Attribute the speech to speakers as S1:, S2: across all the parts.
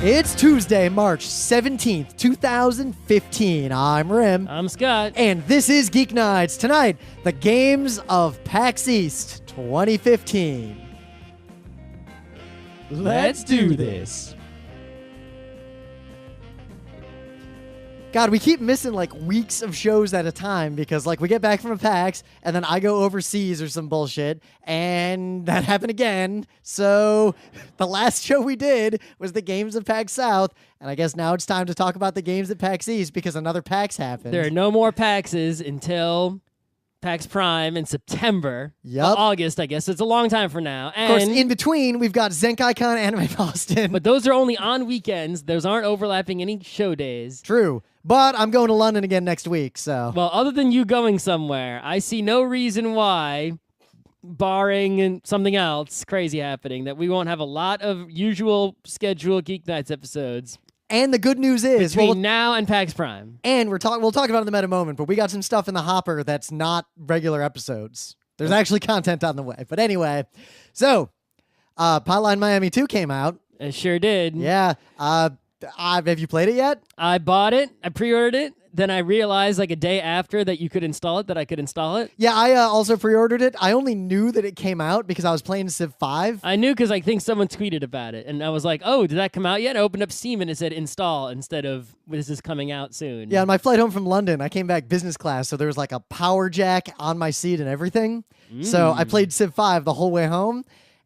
S1: It's Tuesday, March 17th, 2015. I'm Rim.
S2: I'm Scott.
S1: And this is Geeknights. Tonight, the games of PAX East 2015.
S2: Let's do this.
S1: God, we keep missing like weeks of shows at a time because like we get back from a PAX and then I go overseas or some bullshit and that happened again. So the last show we did was the games of PAX South, and I guess now it's time to talk about the games at PAX East because another PAX happened.
S2: There are no more PAXs until PAX Prime in September.
S1: Yep.
S2: Well, August, I guess. It's a long time from now. And
S1: of course, in between, we've got ZenkaiCon Anime Boston.
S2: but those are only on weekends. Those aren't overlapping any show days.
S1: True. But I'm going to London again next week, so.
S2: Well, other than you going somewhere, I see no reason why, barring something else crazy happening, that we won't have a lot of usual scheduled Geeknights episodes.
S1: And the good news is,
S2: between now and PAX Prime.
S1: And we'll talk about it in the meta moment, but we got some stuff in the hopper that's not regular episodes. There's actually content on the way. But anyway, so Hotline Miami 2 came out.
S2: It sure did.
S1: Yeah. Have you played it yet?
S2: I bought it. I pre-ordered it. Then I realized like a day after that you could install it, that I could install it.
S1: Yeah, I also pre-ordered it. I only knew that it came out because I was playing Civ 5.
S2: I knew because I think someone tweeted about it. And I was like, oh, did that come out yet? I opened up Steam and it said install instead of this is coming out soon.
S1: Yeah, on my flight home from London, I came back business class, so there was like a power jack on my seat and everything. So I played Civ 5 the whole way home.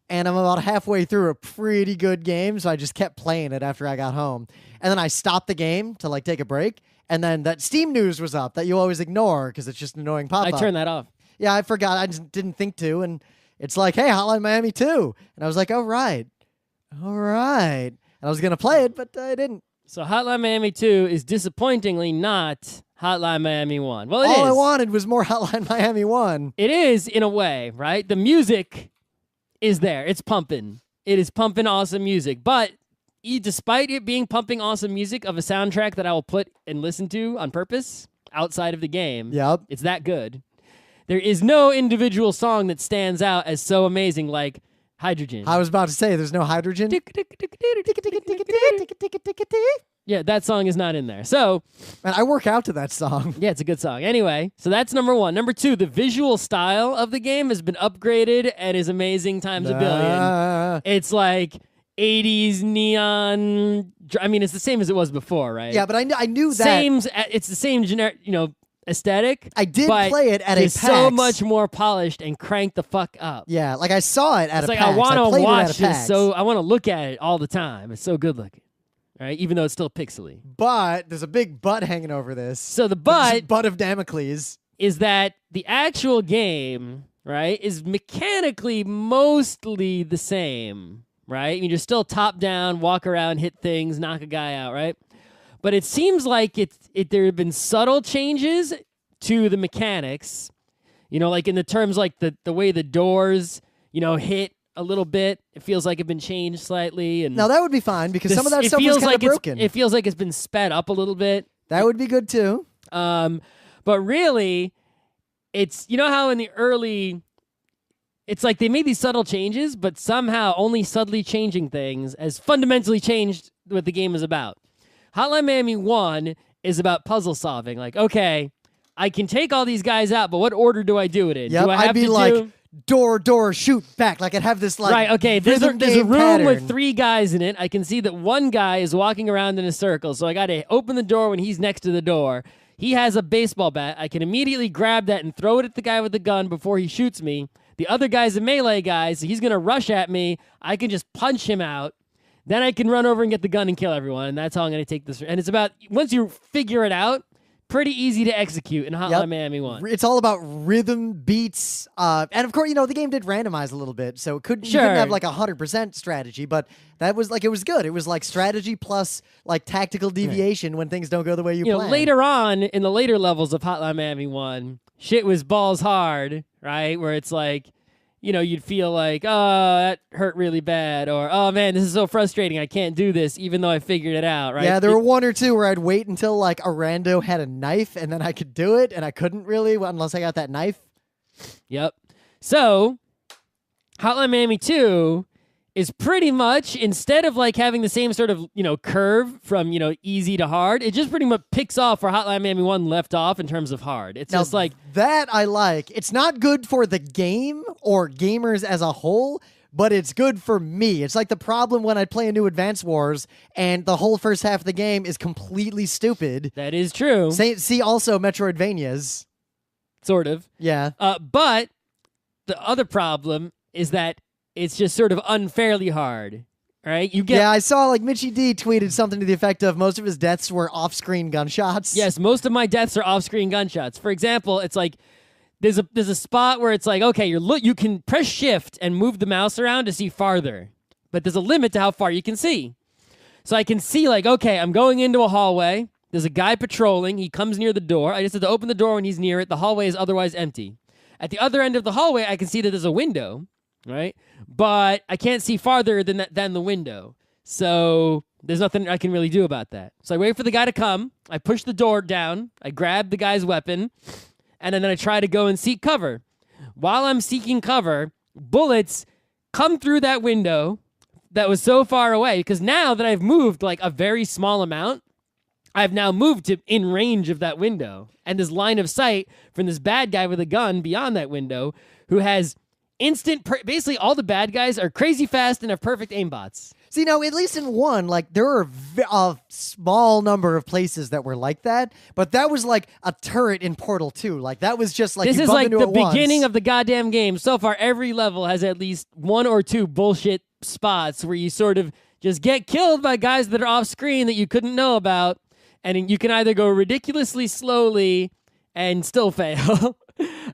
S1: And I'm about halfway through a pretty good game, so I just kept playing it after I got home. And then I stopped the game to like take a break, and then that Steam news was up that you always ignore because it's just an annoying pop-up.
S2: I turned that off.
S1: Yeah, I forgot. I just didn't think to, and it's like, hey, Hotline Miami 2. And I was like, all right. And I was going to play it, but I didn't.
S2: So Hotline Miami 2 is disappointingly not Hotline Miami 1. Well, it is.
S1: All I wanted was more Hotline Miami 1.
S2: It is, in a way, right? The music is there. It's pumping. It is pumping awesome music. But despite it being pumping awesome music of a soundtrack that I will put and listen to on purpose outside of the game,
S1: yep,
S2: it's that good. There is no individual song that stands out as so amazing like Hydrogen.
S1: I was about to say, there's no Hydrogen.
S2: Yeah, that song is not in there. So,
S1: man, I work out to that song.
S2: Yeah, it's a good song. Anyway, so that's number one. Number two, the visual style of the game has been upgraded and is amazing times a billion. It's like 80s neon. I mean, it's the same as it was before, right?
S1: Yeah, but I knew that.
S2: It's the same generic, aesthetic.
S1: I did play it at a PAX.
S2: It's so much more polished and cranked the fuck up.
S1: Yeah, like I saw it at a
S2: PAX.
S1: I
S2: want to watch
S1: this,
S2: so I want to look at it all the time. It's so good looking. Right, even though it's still pixely.
S1: But there's a big butt hanging over this.
S2: So the butt
S1: of Damocles
S2: is that the actual game, right, is mechanically mostly the same, right? I mean, you're still top down, walk around, hit things, knock a guy out, right? But it seems like there have been subtle changes to the mechanics, like in the terms like the way the doors, hit a little bit. It feels like it's been changed slightly. And
S1: now that would be fine because some of that stuff was kind of broken.
S2: It feels like it's been sped up a little bit.
S1: That would be good too.
S2: But really, it's, how in the early, it's like they made these subtle changes, but somehow only subtly changing things has fundamentally changed what the game is about. Hotline Miami 1 is about puzzle solving. Like, okay, I can take all these guys out, but what order do I do it in?
S1: Yep,
S2: do I have
S1: I'd be
S2: to
S1: like,
S2: do...
S1: door, shoot, back. Like I'd have this like
S2: right, okay, there's a room
S1: pattern
S2: with 3 guys in it. I can see that one guy is walking around in a circle, so I got to open the door when he's next to the door. He has a baseball bat. I can immediately grab that and throw it at the guy with the gun before he shoots me. The other guy's a melee guy, so he's going to rush at me. I can just punch him out. Then I can run over and get the gun and kill everyone, and that's how I'm going to take this. And it's about, once you figure it out, pretty easy to execute in Hotline Miami 1.
S1: It's all about rhythm, beats, and of course, the game did randomize a little bit, so you couldn't have like 100% strategy, but that was like, it was good. It was like strategy plus like tactical deviation when things don't go the way you plan.
S2: Later on, in the later levels of Hotline Miami 1, shit was balls hard, right? Where it's like, you'd feel like, oh, that hurt really bad, or, oh, man, this is so frustrating. I can't do this, even though I figured it out, right?
S1: Yeah, there were 1 or 2 where I'd wait until, like, a rando had a knife, and then I could do it, and I couldn't really unless I got that knife.
S2: Yep. So, Hotline Miami 2 is pretty much, instead of like having the same sort of, curve from, easy to hard, it just pretty much picks off where Hotline Miami 1 left off in terms of hard. It's just like...
S1: That I like. It's not good for the game or gamers as a whole, but it's good for me. It's like the problem when I play a new Advance Wars and the whole first half of the game is completely stupid.
S2: That is true.
S1: See also Metroidvanias.
S2: Sort of.
S1: Yeah.
S2: But the other problem is that it's just sort of unfairly hard, right?
S1: Yeah, I saw like Mitchie D tweeted something to the effect of most of his deaths were off-screen gunshots.
S2: Yes, most of my deaths are off-screen gunshots. For example, it's like there's a spot where it's like, okay, you can press shift and move the mouse around to see farther, but there's a limit to how far you can see. So I can see like, okay, I'm going into a hallway. There's a guy patrolling. He comes near the door. I just have to open the door when he's near it. The hallway is otherwise empty. At the other end of the hallway, I can see that there's a window. Right? But I can't see farther than the window. So there's nothing I can really do about that. So I wait for the guy to come. I push the door down. I grab the guy's weapon. And then I try to go and seek cover. While I'm seeking cover, bullets come through that window that was so far away. Because now that I've moved like a very small amount, I've now moved to in range of that window. And this line of sight from this bad guy with a gun beyond that window who has... basically all the bad guys are crazy fast and have perfect aimbots.
S1: See, now, at least in 1, like, there were a small number of places that were like that, but that was like a turret in Portal 2. Like, that was just like,
S2: this
S1: you
S2: is
S1: bump
S2: like
S1: into
S2: the
S1: it once.
S2: beginning of the goddamn game. So far, every level has at least 1 or 2 bullshit spots where you sort of just get killed by guys that are off screen that you couldn't know about, and you can either go ridiculously slowly and still fail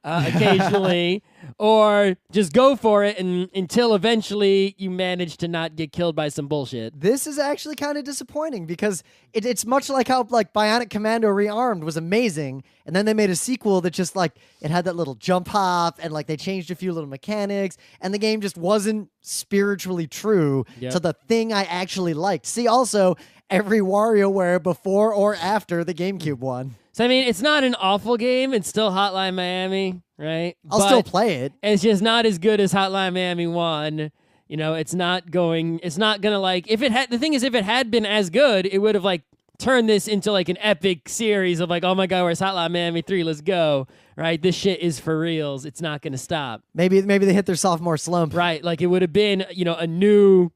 S2: occasionally, or just go for it until eventually you manage to not get killed by some bullshit.
S1: This is actually kind of disappointing because it's much like how like Bionic Commando Rearmed was amazing, and then they made a sequel that just like it had that little jump hop and like they changed a few little mechanics, and the game just wasn't spiritually true to the thing I actually liked. See, also every WarioWare before or after the GameCube one.
S2: So, I mean, it's not an awful game. It's still Hotline Miami, right?
S1: I'll still play it.
S2: It's just not as good as Hotline Miami 1. It's not going to like, the thing is, if it had been as good, it would have like turned this into like an epic series of like, oh my God, where's Hotline Miami 3? Let's go, right? This shit is for reals. It's not going to stop.
S1: Maybe they hit their sophomore slump.
S2: Right. Like it would have been, a new,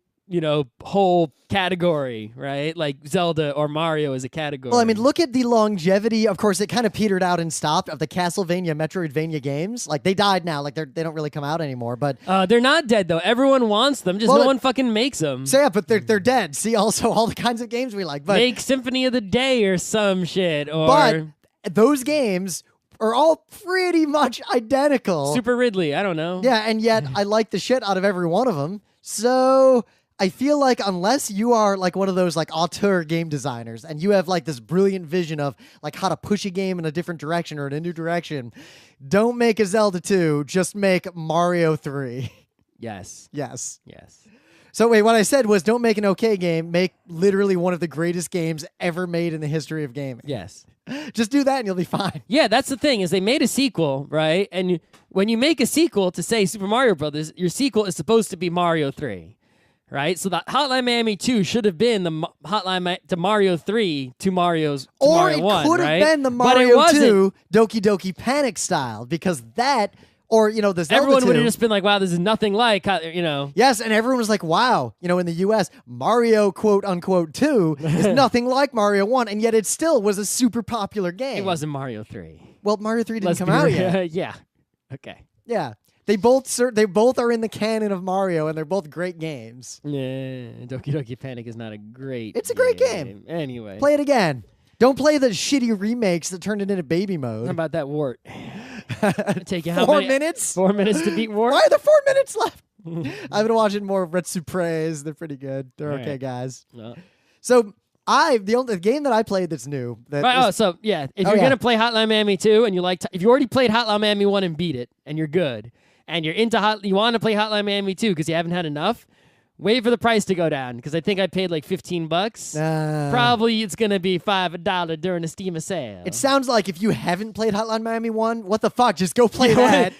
S2: whole category, right? Like Zelda or Mario as a category.
S1: Well, I mean, look at the longevity. Of course, it kind of petered out and stopped of the Castlevania, Metroidvania games. Like, they died now. Like, they don't really come out anymore, but...
S2: they're not dead, though. Everyone wants them, just no one fucking makes them.
S1: So, yeah, but they're dead. See, also, all the kinds of games we like. But,
S2: make Symphony of the Day or some shit, or...
S1: But those games are all pretty much identical.
S2: Super Ridley, I don't know.
S1: Yeah, and yet I like the shit out of every one of them. So... I feel like unless you are like one of those like auteur game designers and you have like this brilliant vision of like how to push a game in a different direction or in a new direction, don't make a Zelda 2, just make Mario 3.
S2: Yes.
S1: Yes.
S2: Yes.
S1: So wait, what I said was don't make an okay game, make literally one of the greatest games ever made in the history of gaming.
S2: Yes.
S1: Just do that and you'll be fine.
S2: Yeah, that's the thing is they made a sequel, right? And when you make a sequel to say Super Mario Brothers, your sequel is supposed to be Mario 3. Right, so the Hotline Miami 2 should have been the Hotline to Mario 3 to Mario 1,
S1: or it could have been the Mario 2 Doki Doki Panic style, because that, or, the Zelda
S2: everyone
S1: 2,
S2: would have just been like, wow, this is nothing like,
S1: Yes, and everyone was like, wow, in the U.S., Mario, quote-unquote, 2 is nothing like Mario 1, and yet it still was a super popular game.
S2: It wasn't Mario 3.
S1: Well, Mario 3 didn't come out yet.
S2: Yeah, okay.
S1: Yeah. They both are in the canon of Mario, and they're both great games.
S2: Yeah, Doki Doki Panic is not a great
S1: It's a great game.
S2: Anyway.
S1: Play it again. Don't play the shitty remakes that turned it into baby mode.
S2: How about that wart? Take you
S1: 4 minutes?
S2: 4 minutes to beat wart?
S1: Why are there 4 minutes left? I've been watching more of Retsu Praise. They're pretty good. They're okay,
S2: right.
S1: guys.
S2: Well.
S1: So the game that I played that's new. If
S2: you're gonna play Hotline Miami 2 and you if you already played Hotline Miami 1 and beat it and you're good and you're into you want to play Hotline Miami 2 because you haven't had enough, Wait for the price to go down because I think I paid like $15. Probably it's gonna be $5 during a Steam sale.
S1: It sounds like if you haven't played Hotline Miami 1, what the fuck? Just go play that.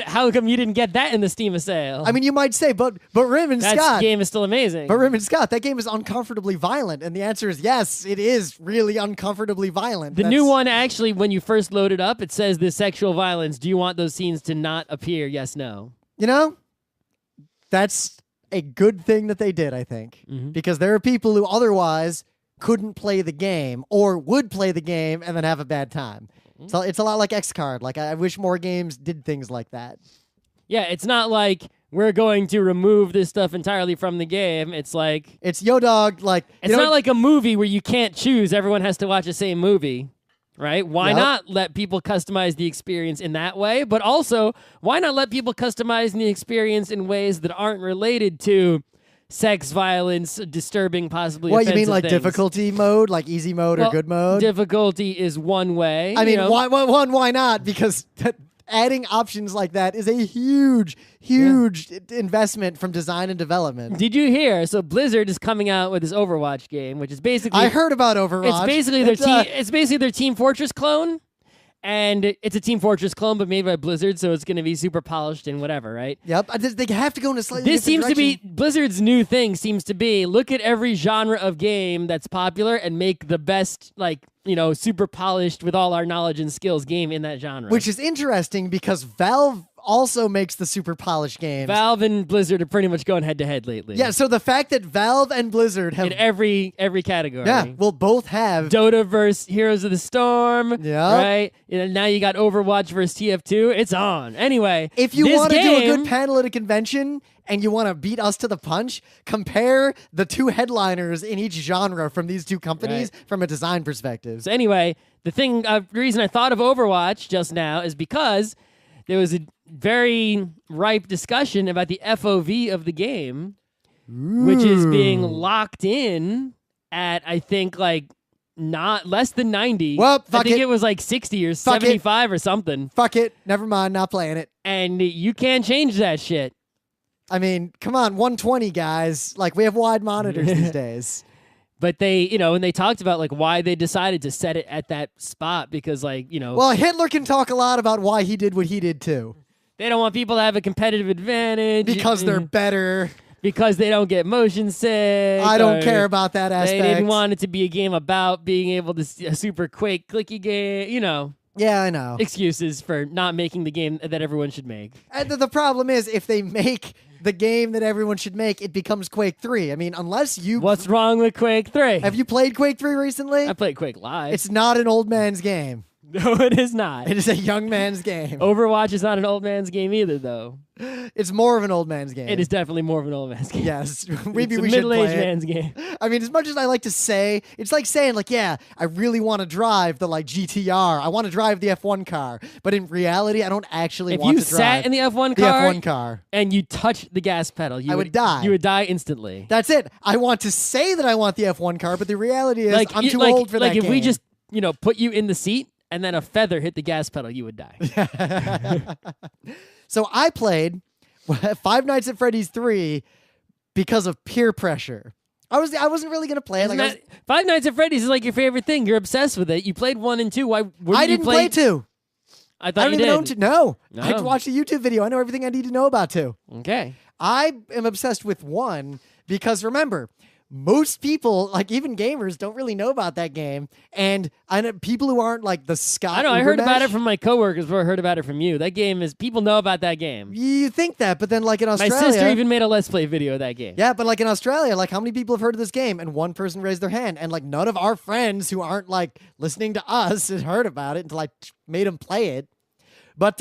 S2: How come you didn't get that in the Steam sale?
S1: I mean, you might say, but Rim and Scott.
S2: That game is still amazing.
S1: But Rim and Scott, that game is uncomfortably violent, and the answer is yes, it is really uncomfortably violent.
S2: The new one, actually, when you first load it up, it says the sexual violence. Do you want those scenes to not appear? Yes, no.
S1: You know, that's a good thing that they did, I think, because there are people who otherwise couldn't play the game or would play the game and then have a bad time. So it's a lot like XCard. Like, I wish more games did things like that.
S2: Yeah, it's not like we're going to remove this stuff entirely from the game. It's like...
S1: It's Yo Dog, like...
S2: It's not like a movie where you can't choose. Everyone has to watch the same movie. Right? Why not let people customize the experience in that way? But also, why not let people customize the experience in ways that aren't related to sex, violence, disturbing, possibly
S1: What, you mean like
S2: things?
S1: difficulty mode, like easy mode or good mode?
S2: Difficulty is one way.
S1: I mean, why not? Because adding options like that is a huge investment from design and development.
S2: Did you hear? So Blizzard is coming out with this Overwatch game, which is basically...
S1: I heard about Overwatch.
S2: It's basically their Team Fortress clone. And it's a Team Fortress clone, but made by Blizzard, so it's going to be super polished and whatever, right?
S1: Yep. They have to go in a slightly
S2: This seems
S1: different
S2: to
S1: direction.
S2: be Blizzard's new thing. Seems to be look at every genre of game that's popular and make the best, super polished with all our knowledge and skills game in that genre.
S1: Which is interesting because Valve also makes the super polished games.
S2: Valve and Blizzard are pretty much going head to head lately.
S1: Yeah, so the fact that Valve and Blizzard have
S2: in every category.
S1: Yeah, will both have
S2: Dota versus Heroes of the Storm.
S1: Yeah.
S2: Right? Now you got Overwatch versus TF2. It's on. Anyway,
S1: if you want to do a good panel at a convention and you want to beat us to the punch, compare the two headliners in each genre from these two companies from a design perspective.
S2: So anyway, the reason I thought of Overwatch just now is because there was a very ripe discussion about the FOV of the game, which is being locked in at, I think, not less than 90.
S1: Well,
S2: I think it was 60 or 75 or something.
S1: Fuck it. Never mind. Not playing it.
S2: And you can't change that shit.
S1: I mean, come on. 120, guys. We have wide monitors these days.
S2: But they, when they talked about why they decided to set it at that spot because
S1: Well, Hitler can talk a lot about why he did what he did too.
S2: They don't want people to have a competitive advantage.
S1: Because they're better.
S2: Because they don't get motion sick.
S1: I don't care about that aspect.
S2: They didn't want it to be a game about being able to see a super quick, clicky game,
S1: Yeah, I know.
S2: Excuses for not making the game that everyone should make.
S1: And the problem is, if they make the game that everyone should make, it becomes Quake 3. I mean, unless you...
S2: What's wrong with Quake 3?
S1: Have you played Quake 3 recently?
S2: I played Quake Live.
S1: It's not an old man's game.
S2: No, it is not.
S1: It is a young man's game.
S2: Overwatch is not an old man's game either, though.
S1: It's more of an old man's game.
S2: It is definitely more of an old man's game.
S1: Yes.
S2: Maybe we should play it. It's a middle-aged man's game.
S1: I mean, as much as I like to say, it's like saying, yeah, I really want to drive the, GTR. I want to drive the F1 car. But in reality, I don't actually want to drive
S2: If you sat in the F1 car and you touched the gas pedal,
S1: I would die.
S2: You would die instantly.
S1: That's it. I want to say that I want the F1 car, but the reality is I'm too old for that game.
S2: If we just, put you in the seat, and then a feather hit the gas pedal, you would die.
S1: So I played Five Nights at Freddy's 3 because of peer pressure. I wasn't really going to play it.
S2: Five Nights at Freddy's is your favorite thing. You're obsessed with it. You played 1 and 2. Why wouldn't
S1: I didn't play 2.
S2: I thought you did.
S1: I don't even know 2. No. I watched a YouTube video. I know everything I need to know about 2.
S2: Okay.
S1: I am obsessed with 1 because, remember, most people, even gamers, don't really know about that game. And I know people who aren't the Scott.
S2: I know. I heard about it from my coworkers before I heard about it from you. That game is, people know about that game.
S1: You think that, but then in Australia.
S2: My sister even made a Let's Play video of that game.
S1: Yeah, but in Australia, how many people have heard of this game? And one person raised their hand. And none of our friends who aren't listening to us had heard about it until I made them play it. But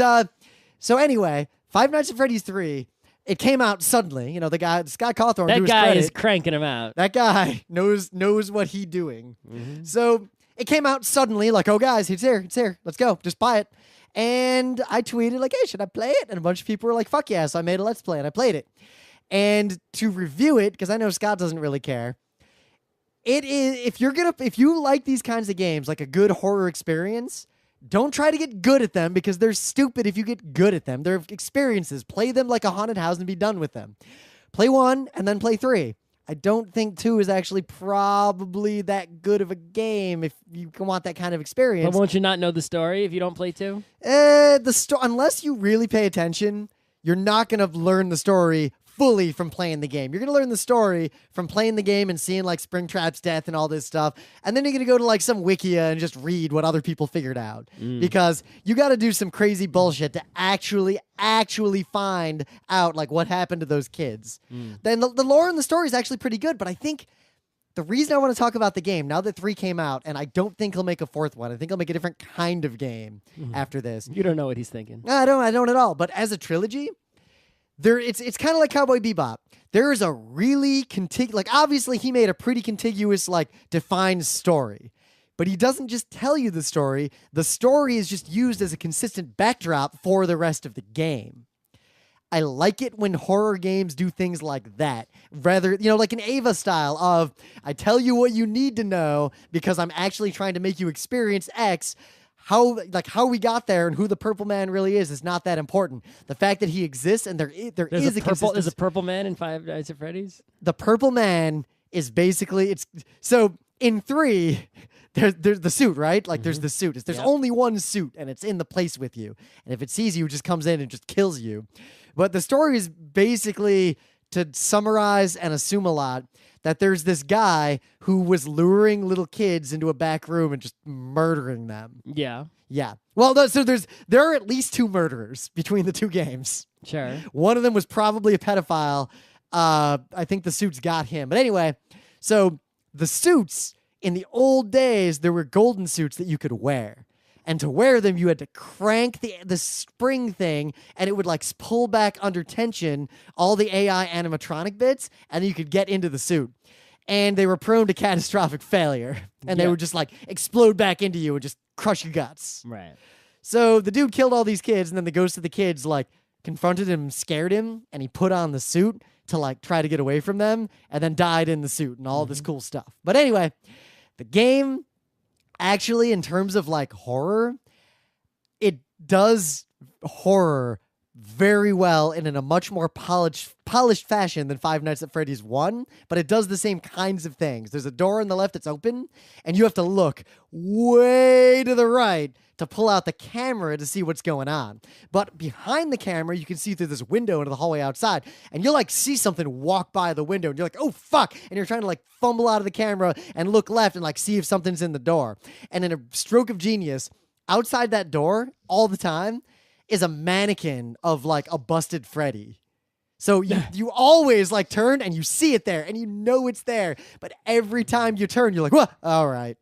S1: so anyway, Five Nights at Freddy's 3. It came out suddenly. The guy, Scott Cawthorn,
S2: that
S1: to his
S2: guy
S1: credit,
S2: is cranking him out.
S1: That guy knows what he's doing. Mm-hmm. So it came out suddenly, oh, guys, it's here. Let's go. Just buy it. And I tweeted, hey, should I play it? And a bunch of people were like, fuck yeah. So I made a Let's Play, and I played it. And to review it, because I know Scott doesn't really care, it is, if you like these kinds of games, a good horror experience, don't try to get good at them because they're stupid if you get good at them. They're experiences. Play them like a haunted house and be done with them. play 1 and then play 3. I don't think 2 is actually probably that good of a game if you want that kind of experience.
S2: But won't you not know the story if you don't play 2?
S1: Unless you really pay attention, you're not going to learn the story fully from playing the game. You're going to learn the story from playing the game and seeing like Springtrap's death and all this stuff. And then you're going to go to like some wikia and just read what other people figured out. Because you got to do some crazy bullshit to actually find out like what happened to those kids. Then the lore and the story is actually pretty good, but I think the reason I want to talk about the game, now that 3 came out, and I don't think he'll make a 4th one. I think he'll make a different kind of game after this.
S2: You don't know what he's thinking.
S1: I don't at all. But as a trilogy, it's kind of like Cowboy Bebop. There is a really obviously he made a pretty contiguous, like, defined story. But he doesn't just tell you the story. The story is just used as a consistent backdrop for the rest of the game. I like it when horror games do things like that. Rather, like an Ava style of, I tell you what you need to know because I'm actually trying to make you experience X. How we got there and who the Purple Man really is not that important. The fact that he exists and there's
S2: a purple man in Five Nights at Freddy's.
S1: The Purple Man is basically so in 3. There's the suit, right? Like there's the suit. There's only one suit and it's in the place with you. And if it sees you, it just comes in and just kills you. But the story is basically, to summarize and assume a lot, that there's this guy who was luring little kids into a back room and just murdering them.
S2: Yeah.
S1: Yeah. Well, so there are at least 2 murderers between the 2 games.
S2: Sure.
S1: One of them was probably a pedophile. I think the suits got him. But anyway, so the suits, in the old days, there were golden suits that you could wear. And to wear them, you had to crank the spring thing, and it would like pull back under tension all the AI animatronic bits, and you could get into the suit. And they were prone to catastrophic failure, and they would just like explode back into you and just crush your guts.
S2: Right.
S1: So the dude killed all these kids, and then the ghost of the kids like confronted him, scared him, and he put on the suit to like try to get away from them, and then died in the suit and all this cool stuff. But anyway, the game, actually, in terms of like horror, it does horror very well and in a much more polished fashion than Five Nights at Freddy's 1, but it does the same kinds of things. There's a door on the left that's open, and you have to look way to the right to pull out the camera to see what's going on. But behind the camera, you can see through this window into the hallway outside, and you'll like see something walk by the window, and you're like, oh fuck, and you're trying to like fumble out of the camera and look left and like see if something's in the door. And in a stroke of genius, outside that door all the time is a mannequin of like a busted Freddy. So you always like turn and you see it there and you know it's there. But every time you turn, you're like, what? All right.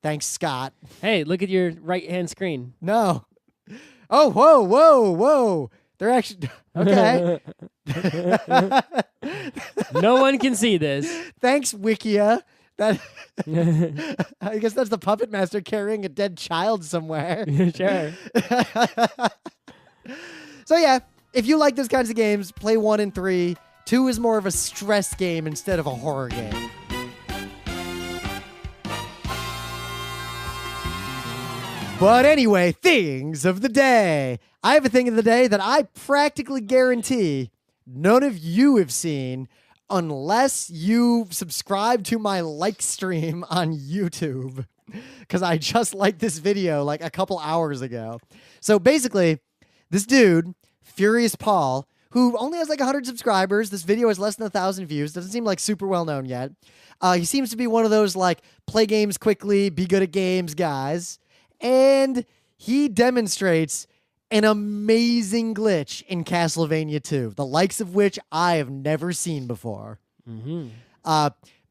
S1: Thanks, Scott.
S2: Hey, look at your right-hand screen.
S1: No. Oh, whoa. They're actually... Okay.
S2: No one can see this.
S1: Thanks, Wikia. That I guess that's the puppet master carrying a dead child somewhere.
S2: Sure.
S1: So yeah, if you like those kinds of games, play 1 and 3. 2 is more of a stress game instead of a horror game. But anyway, things of the day. I have a thing of the day that I practically guarantee none of you have seen unless you subscribe to my like stream on YouTube, because I just liked this video like a couple hours ago. So basically, this dude, Furious Paul, who only has like 100 subscribers, this video has less than 1,000 views, doesn't seem like super well known yet. He seems to be one of those like play games quickly, be good at games guys, and he demonstrates an amazing glitch in Castlevania 2, the likes of which I have never seen before.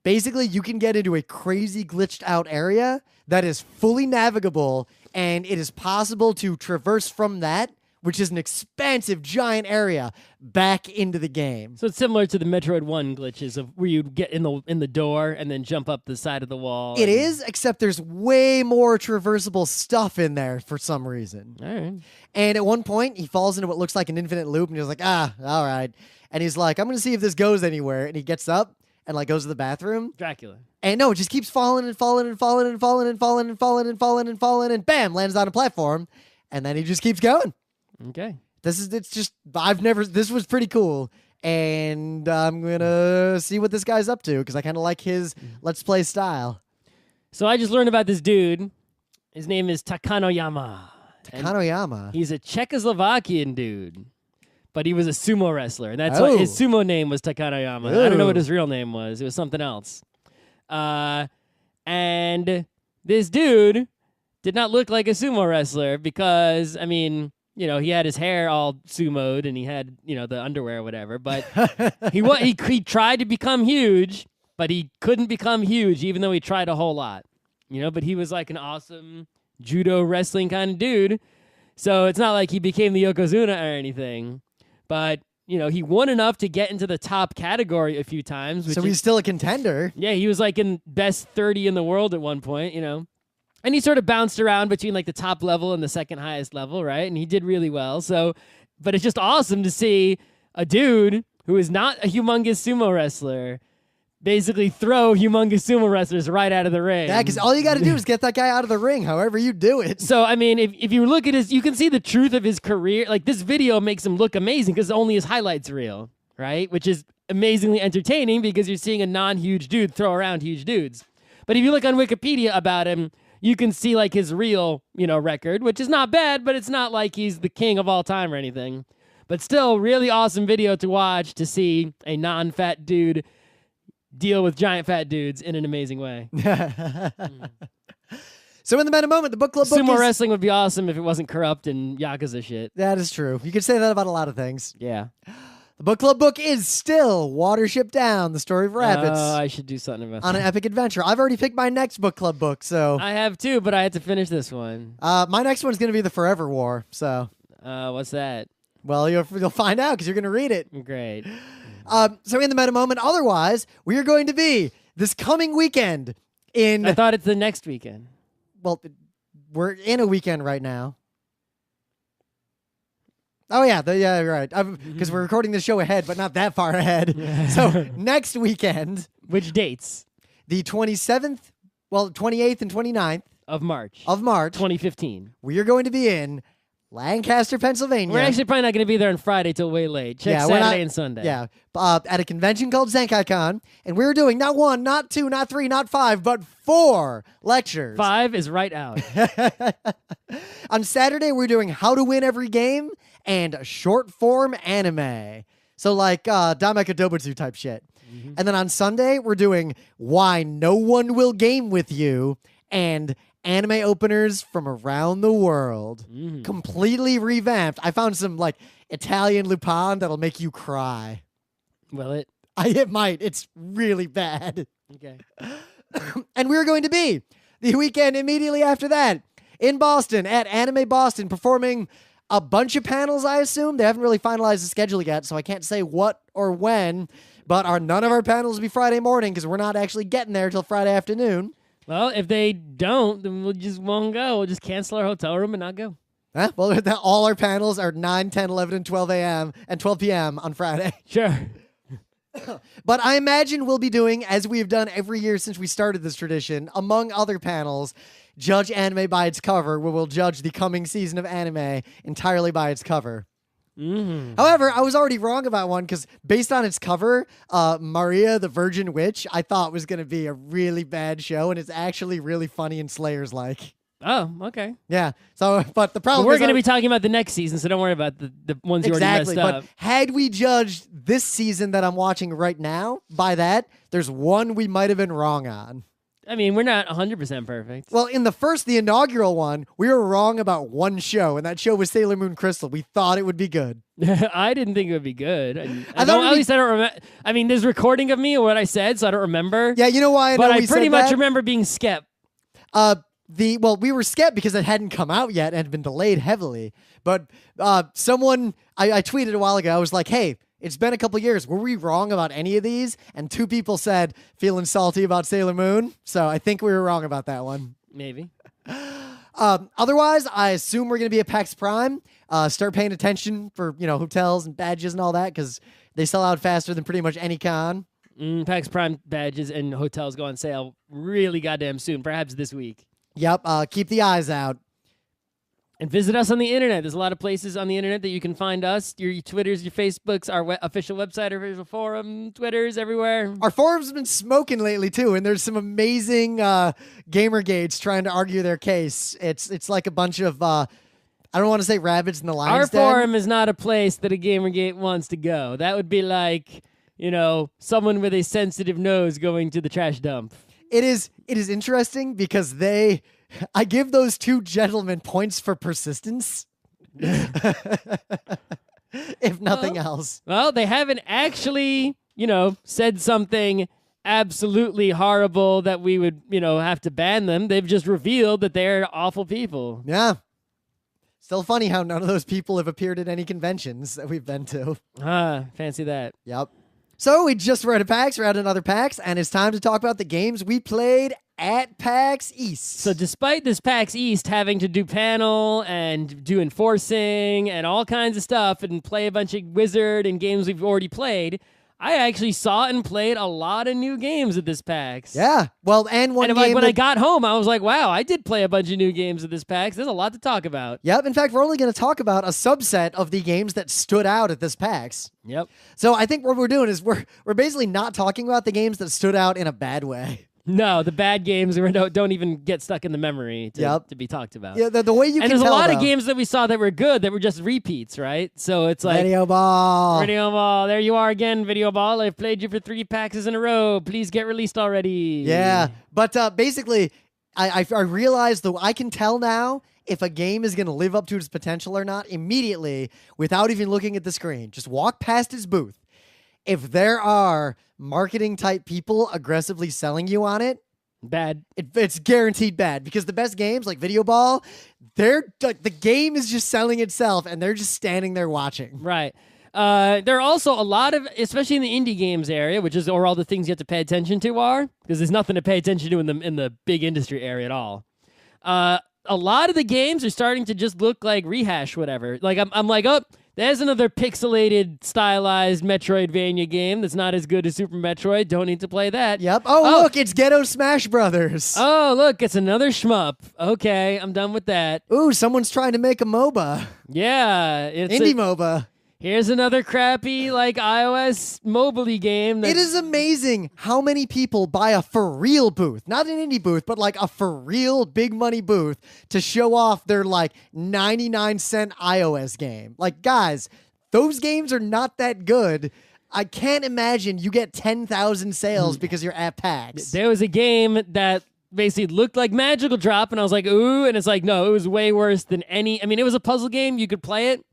S1: Basically, you can get into a crazy glitched out area that is fully navigable, and it is possible to traverse from that, which is an expansive giant area, back into the game.
S2: So it's similar to the Metroid 1 glitches of where you get in the door and then jump up the side of the wall.
S1: It is, except there's way more traversable stuff in there for some reason.
S2: All right.
S1: And at one point, he falls into what looks like an infinite loop, and he's like, all right. And he's like, I'm going to see if this goes anywhere. And he gets up and like goes to the bathroom.
S2: Dracula.
S1: And no, it just keeps falling and falling and falling and falling and falling and falling and falling and falling, and bam, lands on a platform. And then he just keeps going.
S2: Okay.
S1: This was pretty cool. and I'm gonna see what this guy's up to because I kind of like his Let's Play style.
S2: So I just learned about this dude. His name is Takanoyama.
S1: Takanoyama.
S2: He's a Czechoslovakian dude, but he was a sumo wrestler, and that's
S1: Oh.
S2: why his sumo name was Takanoyama. I don't know what his real name was. It was something else. And this dude did not look like a sumo wrestler because, I mean, you know, he had his hair all sumoed and he had, you know, the underwear or whatever. But he tried to become huge, but he couldn't become huge even though he tried a whole lot. You know, but he was like an awesome judo wrestling kind of dude. So it's not like he became the Yokozuna or anything. But, you know, he won enough to get into the top category a few times.
S1: So he's still a contender.
S2: Yeah, he was like in best 30 in the world at one point, you know. And he sort of bounced around between like the top level and the second highest level, right? And he did really well. So, but it's just awesome to see a dude who is not a humongous sumo wrestler basically throw humongous sumo wrestlers right out of the ring.
S1: Yeah, because all you got to do is get that guy out of the ring, however you do it.
S2: So, I mean, if you look at his, you can see the truth of his career. Like, this video makes him look amazing because only his highlights reel, right? Which is amazingly entertaining because you're seeing a non-huge dude throw around huge dudes. But if you look on Wikipedia about him, you can see, like, his real, you know, record, which is not bad, but it's not like he's the king of all time or anything. But still, really awesome video to watch to see a non-fat dude deal with giant fat dudes in an amazing way.
S1: So in the meta moment, the book club book
S2: Sumo
S1: is...
S2: wrestling would be awesome if it wasn't corrupt and Yakuza shit.
S1: That is true. You could say that about a lot of things.
S2: Yeah.
S1: The book club book is still Watership Down, the story of rabbits.
S2: Oh, I should do something about
S1: on
S2: that.
S1: an epic adventure. I've already picked my next book club book, so...
S2: I have too, but I had to finish this one.
S1: my next one's going to be The Forever War, so...
S2: What's that?
S1: Well, you'll find out because you're going to read it.
S2: Great.
S1: So in the meta moment, otherwise, we are going to be this coming weekend in...
S2: I thought it's the next weekend.
S1: Well, we're in a weekend right now. Oh, yeah, yeah, right. Because we're recording the show ahead, but not that far ahead. So next weekend...
S2: Which dates?
S1: The 27th, well, 28th and 29th...
S2: Of March. 2015.
S1: We are going to be in Lancaster, Pennsylvania.
S2: We're actually probably not going to be there on Friday till way late. Check Saturday and Sunday.
S1: Yeah, at a convention called ZenkaiCon, and we're doing not 1, not 2, not 3, not 5, but 4 lectures.
S2: 5 is right out.
S1: On Saturday, we're doing How to Win Every Game and short form anime. So like Dameka Dobutsu type shit. Mm-hmm. And then on Sunday, we're doing Why No One Will Game With You and anime openers from around the world. Mm. Completely revamped. I found some like Italian Lupin that'll make you cry.
S2: Will it?
S1: It might. It's really bad.
S2: Okay.
S1: And we're going to be the weekend immediately after that in Boston at Anime Boston performing a bunch of panels, I assume. They haven't really finalized the schedule yet, so I can't say what or when, but none of our panels will be Friday morning because we're not actually getting there till Friday afternoon.
S2: Well, if they don't, then we just won't go. We'll just cancel our hotel room and not go.
S1: Huh? Well, all our panels are 9, 10, 11, and 12 a.m. and 12 p.m. on Friday.
S2: Sure.
S1: But I imagine we'll be doing, as we've done every year since we started this tradition, among other panels, judge anime by its cover, where we'll judge the coming season of anime entirely by its cover. Mm-hmm. However, I was already wrong about one because based on its cover, Maria the Virgin Witch, I thought was going to be a really bad show, and it's actually really funny and Slayers-like.
S2: Oh, okay.
S1: Yeah. So, but the problem
S2: we're going to be talking about the next season, so don't worry about the ones you already messed up.
S1: But had we judged this season that I'm watching right now by that, there's one we might have been wrong on.
S2: I mean, we're not 100% perfect.
S1: Well, in the inaugural one, we were wrong about one show, and that show was Sailor Moon Crystal. We thought it would be good.
S2: I didn't think it would be good. I don't remember. I mean, there's recording of me and what I said, so I don't remember.
S1: Yeah, you know why I know
S2: But I
S1: we
S2: pretty
S1: said
S2: much
S1: that?
S2: remember being skep.
S1: We were skep because it hadn't come out yet and had been delayed heavily. But someone, I tweeted a while ago, I was like, hey, it's been a couple years. Were we wrong about any of these? And 2 people said, feeling salty about Sailor Moon. So I think we were wrong about that one.
S2: Maybe.
S1: Otherwise, I assume we're going to be at PAX Prime. Start paying attention for, hotels and badges and all that because they sell out faster than pretty much any con.
S2: PAX Prime badges and hotels go on sale really goddamn soon, perhaps this week.
S1: Yep. Keep the eyes out.
S2: And visit us on the internet. There's a lot of places on the internet that you can find us. Your Twitters, your Facebooks, our official website, our official forum, Twitters, everywhere.
S1: Our forum's been smoking lately too, and there's some amazing gamergates trying to argue their case. It's like a bunch of I don't want to say rabbits in the lion's
S2: Our
S1: den.
S2: forum is not a place that a Gamergate wants to go. That would be like, someone with a sensitive nose going to the trash dump.
S1: It is interesting because I give those two gentlemen points for persistence. If nothing else.
S2: Well, they haven't actually, said something absolutely horrible that we would, have to ban them. They've just revealed that they're awful people.
S1: Yeah. Still funny how none of those people have appeared at any conventions that we've been to.
S2: Fancy that.
S1: Yep. So we just were at a PAX, we're at another PAX, and it's time to talk about the games we played at PAX East.
S2: So despite this PAX East having to do panel and do enforcing and all kinds of stuff and play a bunch of Wizard and games we've already played, I actually saw and played a lot of new games at this PAX.
S1: Yeah. Well, and one game
S2: when I got home, I was like, wow, I did play a bunch of new games at this PAX. There's a lot to talk about.
S1: Yep. In fact, we're only going to talk about a subset of the games that stood out at this PAX.
S2: Yep.
S1: So I think what we're doing is we're basically not talking about the games that stood out in a bad way.
S2: No, the bad games don't even get stuck in the memory to be talked about.
S1: Yeah, the way you
S2: and
S1: can
S2: there's
S1: tell,
S2: a lot
S1: though,
S2: of games that we saw that were good that were just repeats, right? So it's like
S1: Video Ball.
S2: Video Ball. There you are again, Video Ball. I've played you for 3 PAXs in a row. Please get released already.
S1: Yeah, but basically, I realized though I can tell now if a game is going to live up to its potential or not immediately without even looking at the screen. Just walk past its booth. If there are marketing type people aggressively selling you on it,
S2: bad.
S1: It's guaranteed bad because the best games like Video Ball, the game is just selling itself and they're just standing there watching.
S2: Right. There are also a lot of, especially in the indie games area, which is where all the things you have to pay attention to are, because there's nothing to pay attention to in the big industry area at all. A lot of the games are starting to just look like rehash whatever. Like I'm like, oh, there's another pixelated, stylized Metroidvania game that's not as good as Super Metroid. Don't need to play that.
S1: Yep. Oh, look, it's Ghetto Smash Brothers.
S2: Oh, look, it's another shmup. Okay, I'm done with that.
S1: Ooh, someone's trying to make a MOBA.
S2: Yeah. It's
S1: Indie MOBA.
S2: Here's another crappy, iOS mobile game.
S1: It is amazing how many people buy a for real booth, not an indie booth, but a for real big money booth to show off their 99-cent iOS game. Guys, those games are not that good. I can't imagine you get 10,000 sales because you're at PAX.
S2: There was a game that basically looked like Magical Drop, and I was like, ooh, and it's like, no, it was way worse than any. I mean, it was a puzzle game. You could play it.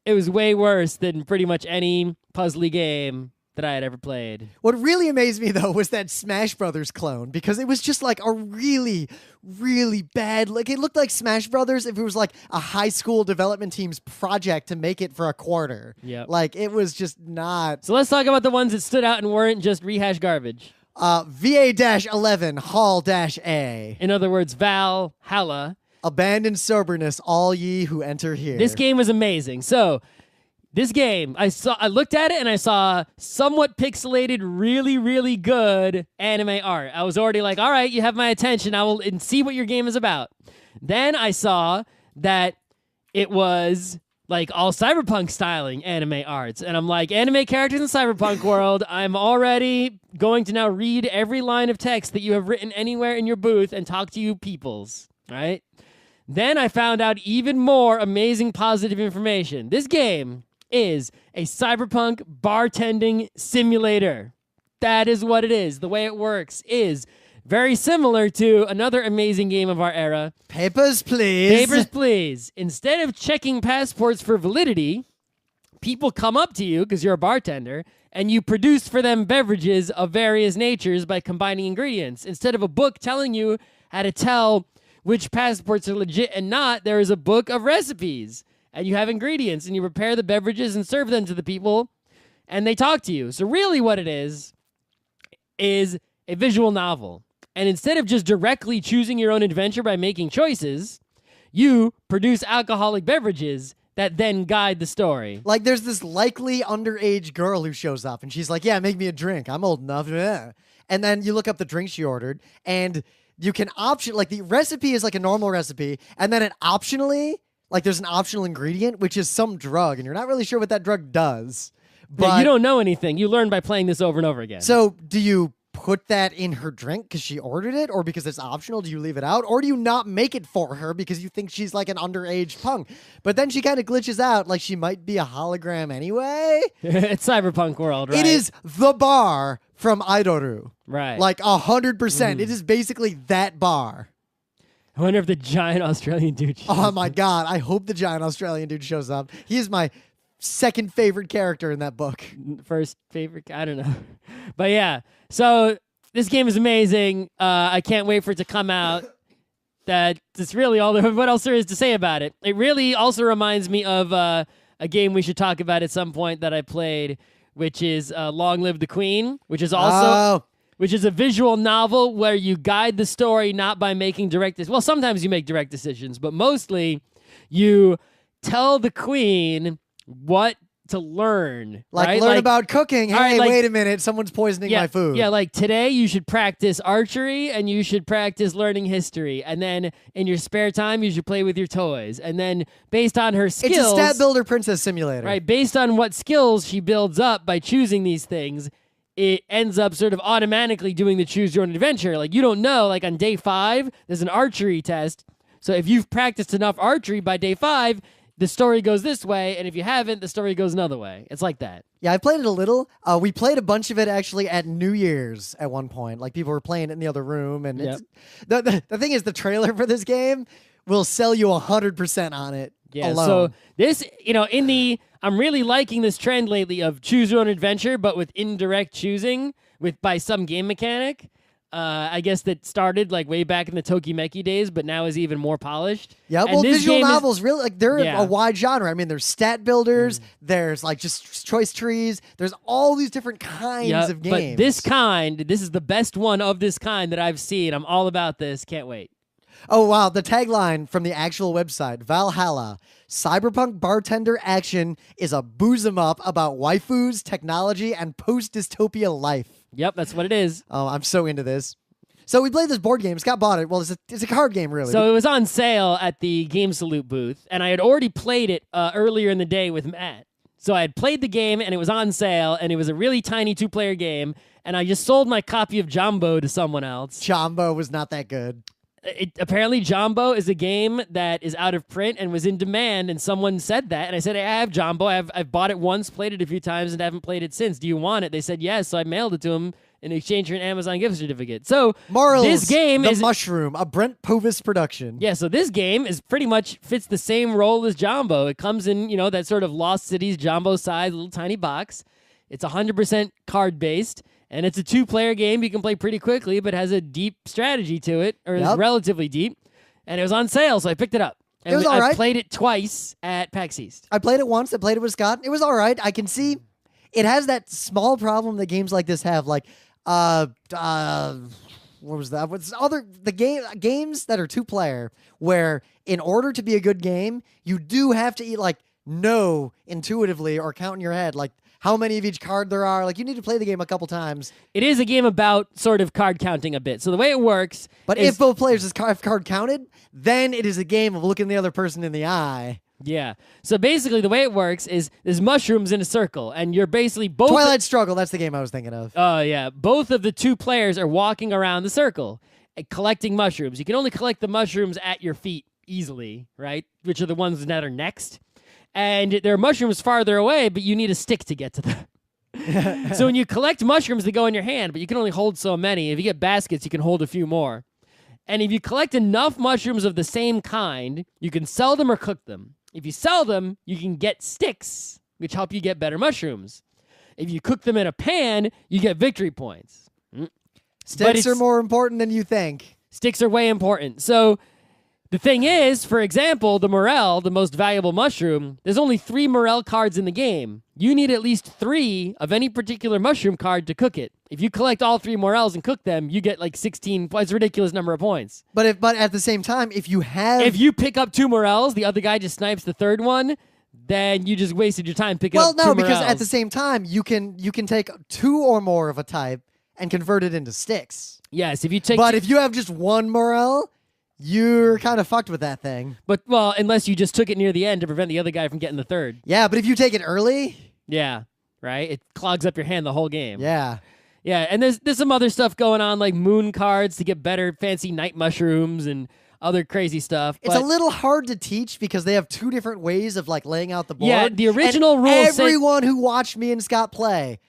S2: It was way worse than pretty much any puzzly game that I had ever played.
S1: What really amazed me, though, was that Smash Brothers clone, because it was just a really, really bad... it looked like Smash Brothers if it was a high school development team's project to make it for a quarter.
S2: Yep.
S1: It was just not...
S2: So let's talk about the ones that stood out and weren't just rehash garbage.
S1: VA-11, Hall-A.
S2: In other words, Valhalla.
S1: Abandon soberness, all ye who enter here.
S2: This game was amazing. So, this game, I looked at it and I saw somewhat pixelated, really, really good anime art. I was already like, all right, you have my attention. I will see what your game is about. Then I saw that it was all cyberpunk styling anime arts. And I'm like, anime characters in cyberpunk world, I'm already going to now read every line of text that you have written anywhere in your booth and talk to you peoples, right? Then I found out even more amazing positive information. This game is a cyberpunk bartending simulator. That is what it is. The way it works is very similar to another amazing game of our era.
S1: Papers, please.
S2: Papers, please. Instead of checking passports for validity, people come up to you, because you're a bartender, and you produce for them beverages of various natures by combining ingredients. Instead of a book telling you how to tell which passports are legit and not, there is a book of recipes. And you have ingredients, and you prepare the beverages and serve them to the people, and they talk to you. So really what it is a visual novel. And instead of just directly choosing your own adventure by making choices, you produce alcoholic beverages that then guide the story.
S1: There's this likely underage girl who shows up, and she's like, yeah, make me a drink. I'm old enough. Yeah. And then you look up the drink she ordered, and you can option, the recipe is a normal recipe, and then it optionally like there's an optional ingredient, which is some drug, and you're not really sure what that drug does. But
S2: Yeah, you don't know anything. You learn by playing this over and over again.
S1: So do you put that in her drink because she ordered it, or because it's optional? Do you leave it out, or do you not make it for her because you think she's like an underage punk? But then she kind of glitches out like she might be a hologram anyway.
S2: It's cyberpunk world, right?
S1: It is the bar from Idoru.
S2: Right.
S1: Like 100%. It is basically that bar.
S2: I wonder if the giant Australian dude shows
S1: Oh my God. I hope the giant Australian dude shows up. He is my second favorite character in that book.
S2: First favorite, I don't know. But yeah, so this game is amazing. I can't wait for it to come out. That's really all what else there is to say about it. It really also reminds me of a game we should talk about at some point that I played, which is Long Live the Queen, which is also which is a visual novel where you guide the story not by making direct decisions. Well, sometimes you make direct decisions, but mostly you tell the queen what to learn.
S1: Like
S2: right?
S1: learn about cooking. Hey,
S2: right, like,
S1: wait a minute. Someone's poisoning my food.
S2: Yeah, like today you should practice archery and you should practice learning history. And then in your spare time, you should play with your toys. And then based on her skills...
S1: It's a stat builder princess simulator.
S2: Right, based on what skills she builds up by choosing these things, it ends up sort of automatically doing the choose your own adventure. Like you don't know, like on day 5, there's an archery test. So if you've practiced enough archery by day 5, the story goes this way, and if you haven't, the story goes another way. It's like that.
S1: Yeah, I played it a little. We played a bunch of it actually at New Year's at one point. Like people were playing it in the other room, and it's, the thing is, the trailer for this game will sell you 100% on it.
S2: Yeah.
S1: Alone.
S2: So this, I'm really liking this trend lately of choose your own adventure, but with indirect choosing by some game mechanic. I guess that started like way back in the Tokimeki days, but now is even more polished.
S1: Yeah,
S2: and
S1: well,
S2: this
S1: visual
S2: game
S1: novels really like they're a wide genre. I mean, there's stat builders, there's like just choice trees, there's all these different kinds of games.
S2: But this is the best one of this kind that I've seen. I'm all about this. Can't wait.
S1: Oh wow, the tagline from the actual website, Valhalla, cyberpunk bartender action is a booze 'em up about waifus, technology, and post-dystopia life.
S2: Yep, that's what it is.
S1: Oh, I'm so into this. So we played this board game. Scott bought it. Well, it's a card game, really.
S2: So it was on sale at the Game Salute booth, and I had already played it earlier in the day with Matt. So I had played the game, and it was on sale, and it was a really tiny 2-player game, and I just sold my copy of Jumbo to someone else.
S1: Jumbo was not that good.
S2: Apparently, Jumbo is a game that is out of print and was in demand, and someone said that, and I said, hey, I have Jumbo. I've bought it once, played it a few times, and haven't played it since. Do you want it? They said yes, so I mailed it to them in exchange for an Amazon gift certificate. So
S1: Morals,
S2: this game
S1: The
S2: is
S1: Mushroom, a Brent Povis production.
S2: Yeah, so this game is pretty much fits the same role as Jumbo. It comes in, that sort of Lost Cities Jumbo size little tiny box. It's 100% card based. And it's a 2-player game you can play pretty quickly, but has a deep strategy to it, or is relatively deep. And it was on sale, so I picked it up. And
S1: it was all right.
S2: I played it twice at PAX East.
S1: I played it once. I played it with Scott. It was all right. I can see it has that small problem that games like this have. Like, what was that? Games that are 2-player, where in order to be a good game, you do have to know intuitively or count in your head, like, how many of each card there are. Like, you need to play the game a couple times.
S2: It is a game about sort of card counting a bit. So the way it works
S1: But if both players have card counted, then it is a game of looking the other person in the eye.
S2: Yeah. So basically the way it works is there's mushrooms in a circle, and you're basically both...
S1: Twilight Struggle, that's the game I was thinking of.
S2: Oh, yeah. Both of the 2 players are walking around the circle and collecting mushrooms. You can only collect the mushrooms at your feet easily, right? Which are the ones that are next. And there are mushrooms farther away, but you need a stick to get to them. So when you collect mushrooms, they go in your hand, but you can only hold so many. If you get baskets, you can hold a few more. And if you collect enough mushrooms of the same kind, you can sell them or cook them. If you sell them, you can get sticks, which help you get better mushrooms. If you cook them in a pan, you get victory points.
S1: Sticks are more important than you think.
S2: Sticks are way important. So the thing is, for example, the morel, the most valuable mushroom, there's only 3 morel cards in the game. You need at least 3 of any particular mushroom card to cook it. If you collect all 3 morels and cook them, you get like 16 points. It's a ridiculous number of points.
S1: But at the same time, if you
S2: pick up 2 morels, the other guy just snipes the 3rd one, then you just wasted your time picking up 2 morels.
S1: Well, no, because at the same time, you can take 2 or more of a type and convert it into sticks.
S2: Yes, if you take...
S1: But if you have just 1 morel... you're kind of fucked with that thing.
S2: But, well, unless you just took it near the end to prevent the other guy from getting the third.
S1: Yeah, but if you take it early...
S2: Yeah, right? It clogs up your hand the whole game.
S1: Yeah.
S2: Yeah, and there's some other stuff going on, like moon cards to get better fancy night mushrooms and other crazy stuff.
S1: It's a little hard to teach because they have two different ways of like laying out the board.
S2: Yeah, the original
S1: and
S2: rules
S1: everyone who watched me and Scott play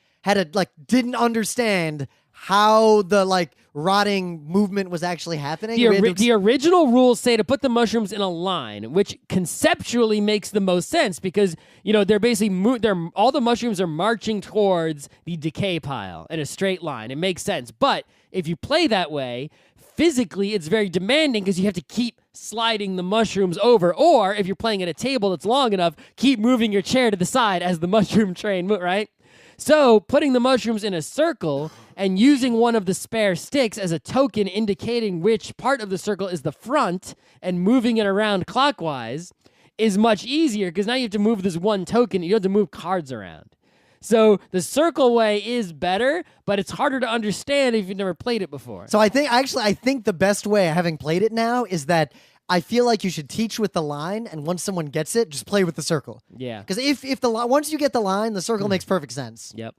S1: didn't understand how the like rotting movement was actually happening.
S2: The original rules say to put the mushrooms in a line, which conceptually makes the most sense because they're basically all the mushrooms are marching towards the decay pile in a straight line. It makes sense, but if you play that way, physically it's very demanding because you have to keep sliding the mushrooms over, or if you're playing at a table that's long enough, keep moving your chair to the side as the mushroom train, right? So putting the mushrooms in a circle and using one of the spare sticks as a token indicating which part of the circle is the front and moving it around clockwise is much easier because now you have to move this one token. You have to move cards around. So the circle way is better, but it's harder to understand if you've never played it before.
S1: So I think the best way, having played it now, is that I feel like you should teach with the line, and once someone gets it, just play with the circle.
S2: Yeah.
S1: Because once you get the line, the circle makes perfect sense.
S2: Yep.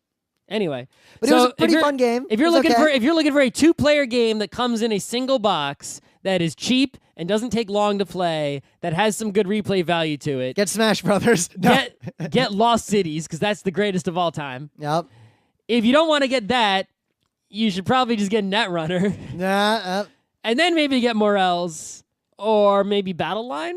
S2: Anyway,
S1: but it was a pretty fun game.
S2: If you're looking for a 2-player game that comes in a single box that is cheap and doesn't take long to play, that has some good replay value to it,
S1: get Smash Brothers.
S2: Get Lost Cities because that's the greatest of all time.
S1: Yep.
S2: If you don't want to get that, you should probably just get Netrunner. And then maybe get Morels. Or maybe Battle Line,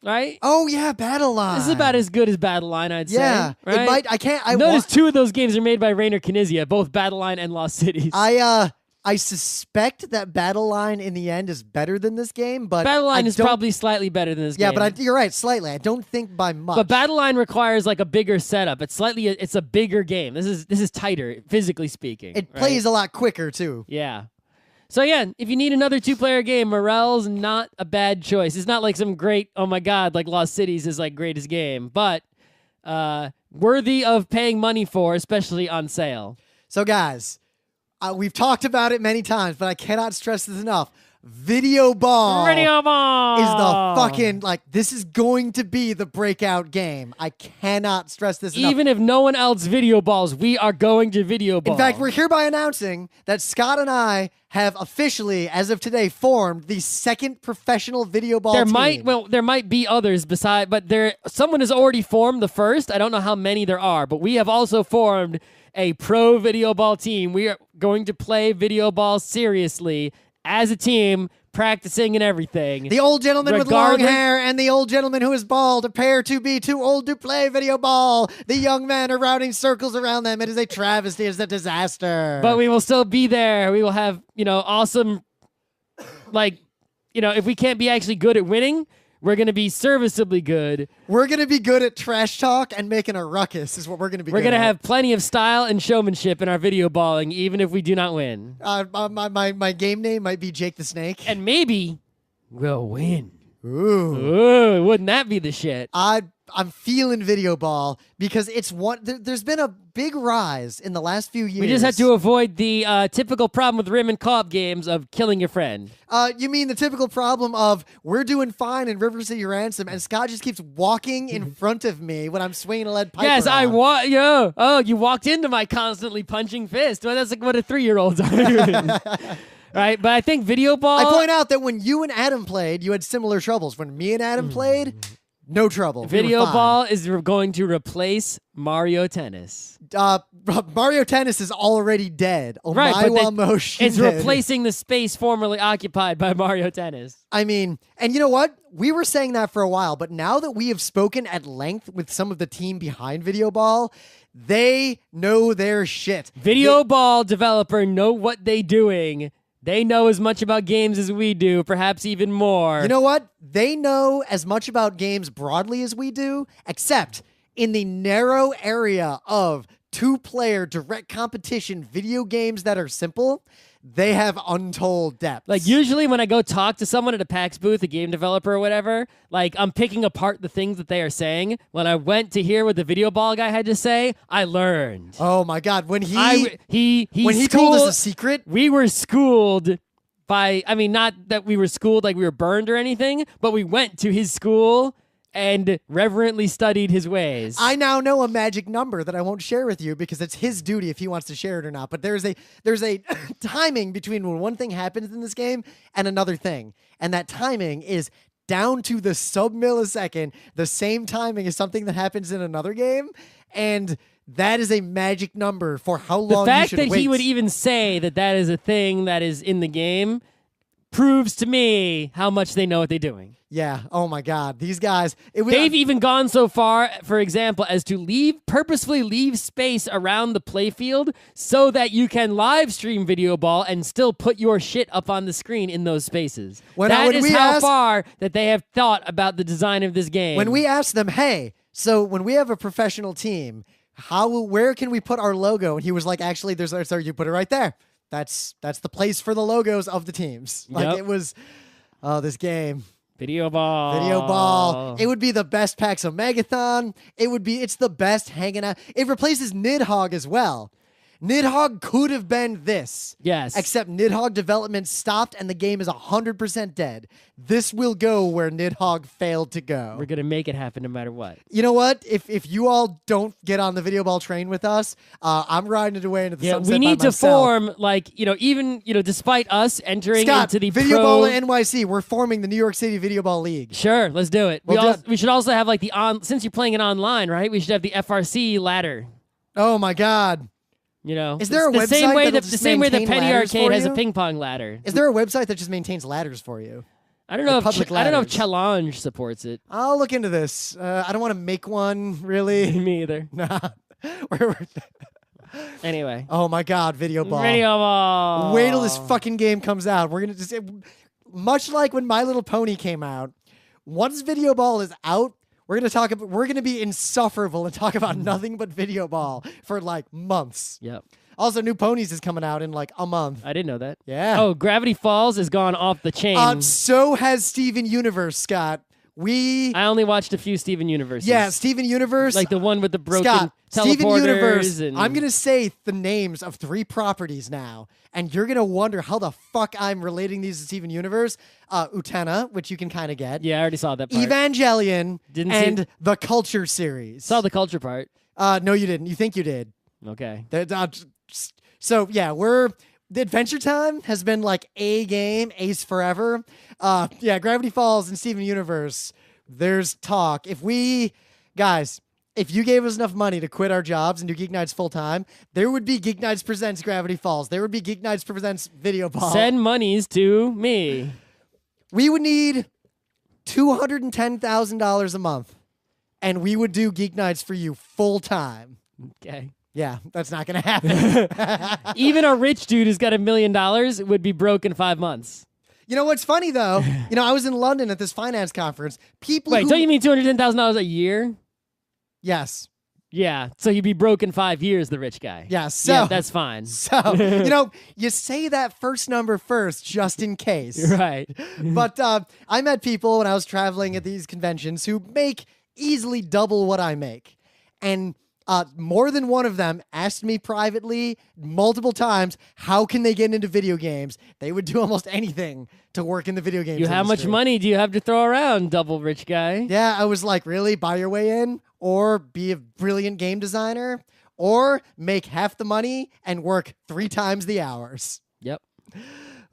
S2: right?
S1: Oh yeah, Battle Line.
S2: This is about as good as Battle Line, I'd say.
S1: Yeah,
S2: right?
S1: it might. I
S2: notice 2 of those games are made by Rainer Knizia, both Battle Line and Lost Cities.
S1: I suspect that Battle Line in the end is better than this game, but
S2: Battle Line is probably slightly better than this game.
S1: Yeah, but you're right, slightly. I don't think by much.
S2: But Battle Line requires like a bigger setup. It's a bigger game. This is tighter, physically speaking.
S1: It plays a lot quicker too.
S2: Yeah. So yeah, if you need another 2-player game, Morel's not a bad choice. It's not like some great, oh my god, like Lost Cities is like greatest game, but worthy of paying money for, especially on sale.
S1: So guys, we've talked about it many times, but I cannot stress this enough. Video Ball is the fucking, this is going to be the breakout game. I cannot stress this enough.
S2: Even if no one else video balls, we are going to video ball.
S1: In fact, we're hereby announcing that Scott and I have officially, as of today, formed the second professional video ball team.
S2: There might be others beside, but someone has already formed the first. I don't know how many there are, but we have also formed a pro video ball team. We are going to play video ball seriously as a team, practicing and everything.
S1: The old gentleman with long hair and the old gentleman who is bald appear to be too old to play video ball. The young men are routing circles around them. It is a travesty. It's a disaster.
S2: But we will still be there. We will have, awesome, if we can't be actually good at winning, we're going to be serviceably good.
S1: We're going to be good at trash talk and making a ruckus is what we're going to be good at.
S2: We're going to have plenty of style and showmanship in our video balling, even if we do not win.
S1: My game name might be Jake the Snake.
S2: And maybe we'll win.
S1: Ooh.
S2: Wouldn't that be the shit?
S1: I'm feeling video ball because there's been a big rise in the last few years.
S2: We just had to avoid the typical problem with rim and co-op games of killing your friend.
S1: You mean the typical problem of we're doing fine in River City Ransom and Scott just keeps walking in front of me when I'm swinging a lead pipe
S2: Yes,
S1: around.
S2: you walked into my constantly punching fist. Well, that's like what a 3-year-old's are. Right, but I think video ball...
S1: I point out that when you and Adam played, you had similar troubles. When me and Adam played... No trouble.
S2: Video ball is going to replace Mario Tennis.
S1: Mario Tennis is already dead.
S2: It's replacing the space formerly occupied by Mario Tennis.
S1: I mean, and you know what? We were saying that for a while, but now that we have spoken at length with some of the team behind Video Ball, they know their shit.
S2: Video Ball developer know what they doing. They know as much about games as we do, perhaps even more.
S1: You know what? They know as much about games broadly as we do, except in the narrow area of 2-player direct competition video games that are simple. They have untold depth.
S2: Like, usually when I go talk to someone at a PAX booth, a game developer or whatever, like, I'm picking apart the things that they are saying. When I went to hear what the video ball guy had to say, I learned.
S1: Oh, my God. When he
S2: when he
S1: told us a secret.
S2: We were schooled not that we were schooled like we were burned or anything, but we went to his school and reverently studied his ways.
S1: I now know a magic number that I won't share with you because it's his duty if he wants to share it or not. But there's a timing between when one thing happens in this game and another thing. And that timing is down to the sub-millisecond, the same timing as something that happens in another game. And that is a magic number for how long you should wait.
S2: The fact that he would even say that is a thing that is in the game proves to me how much they know what they're doing.
S1: Yeah. Oh my God. These guys.
S2: They've even gone so far, for example, as to purposefully leave space around the playfield so that you can live stream Video Ball and still put your shit up on the screen in those spaces. That is how far that they have thought about the design of this game.
S1: When we asked them, hey, so when we have a professional team, where can we put our logo? And he was like, actually, you put it right there. That's the place for the logos of the teams. Like it was, this game.
S2: Video Ball.
S1: It would be the best PAX Omegathon. It's the best hanging out. It replaces Nidhogg as well. Nidhogg could have been this.
S2: Yes.
S1: Except Nidhogg development stopped and the game is 100% dead. This will go where Nidhogg failed to go.
S2: We're going to make it happen no matter what.
S1: You know what? If you all don't get on the Video Ball train with us, I'm riding it away into the sunset
S2: we need
S1: by
S2: to
S1: myself.
S2: form, even despite us entering
S1: Scott,
S2: into the
S1: Video
S2: pro...
S1: Ball NYC, we're forming the New York City Video Ball League.
S2: Sure, let's do it. We should also have since you're playing it online, right? We should have the FRC ladder.
S1: Oh my God.
S2: Is
S1: there a website
S2: the same way the Penny Arcade has a ping pong ladder?
S1: Is there a website that just maintains ladders for you?
S2: I don't know if Challenge supports it.
S1: I'll look into this. I don't want to make one, really.
S2: Me either.
S1: Nah.
S2: Anyway.
S1: Oh my God, Video Ball.
S2: Video Ball.
S1: Wait till this fucking game comes out. We're gonna just much like when My Little Pony came out. Once Video Ball is out, we're gonna be insufferable and talk about nothing but Video Ball for like months.
S2: Yep.
S1: Also, New Ponies is coming out in like a month.
S2: I didn't know that.
S1: Yeah.
S2: Oh, Gravity Falls has gone off the chain.
S1: So has Steven Universe, Scott.
S2: I only watched a few Steven Universes.
S1: Yeah, Steven Universe.
S2: Like the one with the broken
S1: Scott, Steven Universe.
S2: And...
S1: I'm going to say the names of 3 properties now, and you're going to wonder how the fuck I'm relating these to Steven Universe. Utena, which you can kind of get.
S2: Yeah, I already saw that part.
S1: Evangelion, the Culture series.
S2: Saw the Culture part.
S1: No, you didn't. You think you did.
S2: Okay.
S1: So, yeah, the Adventure Time has been like a game, Ace Forever. Gravity Falls and Steven Universe, there's talk. If you gave us enough money to quit our jobs and do Geeknights full time, there would be Geeknights Presents Gravity Falls. There would be Geeknights Presents Video Ball.
S2: Send monies to me.
S1: We would need $210,000 a month, and we would do Geeknights for you full time.
S2: Okay.
S1: Yeah, that's not going to happen.
S2: Even a rich dude who's got $1 million would be broke in 5 months.
S1: You know what's funny, though? I was in London at this finance conference.
S2: Wait, don't you mean $210,000 a year?
S1: Yes.
S2: Yeah, so you'd be broke in 5 years, the rich guy.
S1: Yeah,
S2: yeah, that's fine.
S1: So, you say that first number first just in case.
S2: Right.
S1: But I met people when I was traveling at these conventions who make easily double what I make. And more than one of them asked me privately multiple times, how can they get into video games? They would do almost anything to work in the video games industry.
S2: How much money do you have to throw around, double rich guy?
S1: Yeah, I was like, really? Buy your way in? Or be a brilliant game designer? Or make half the money and work 3 times the hours?
S2: Yep.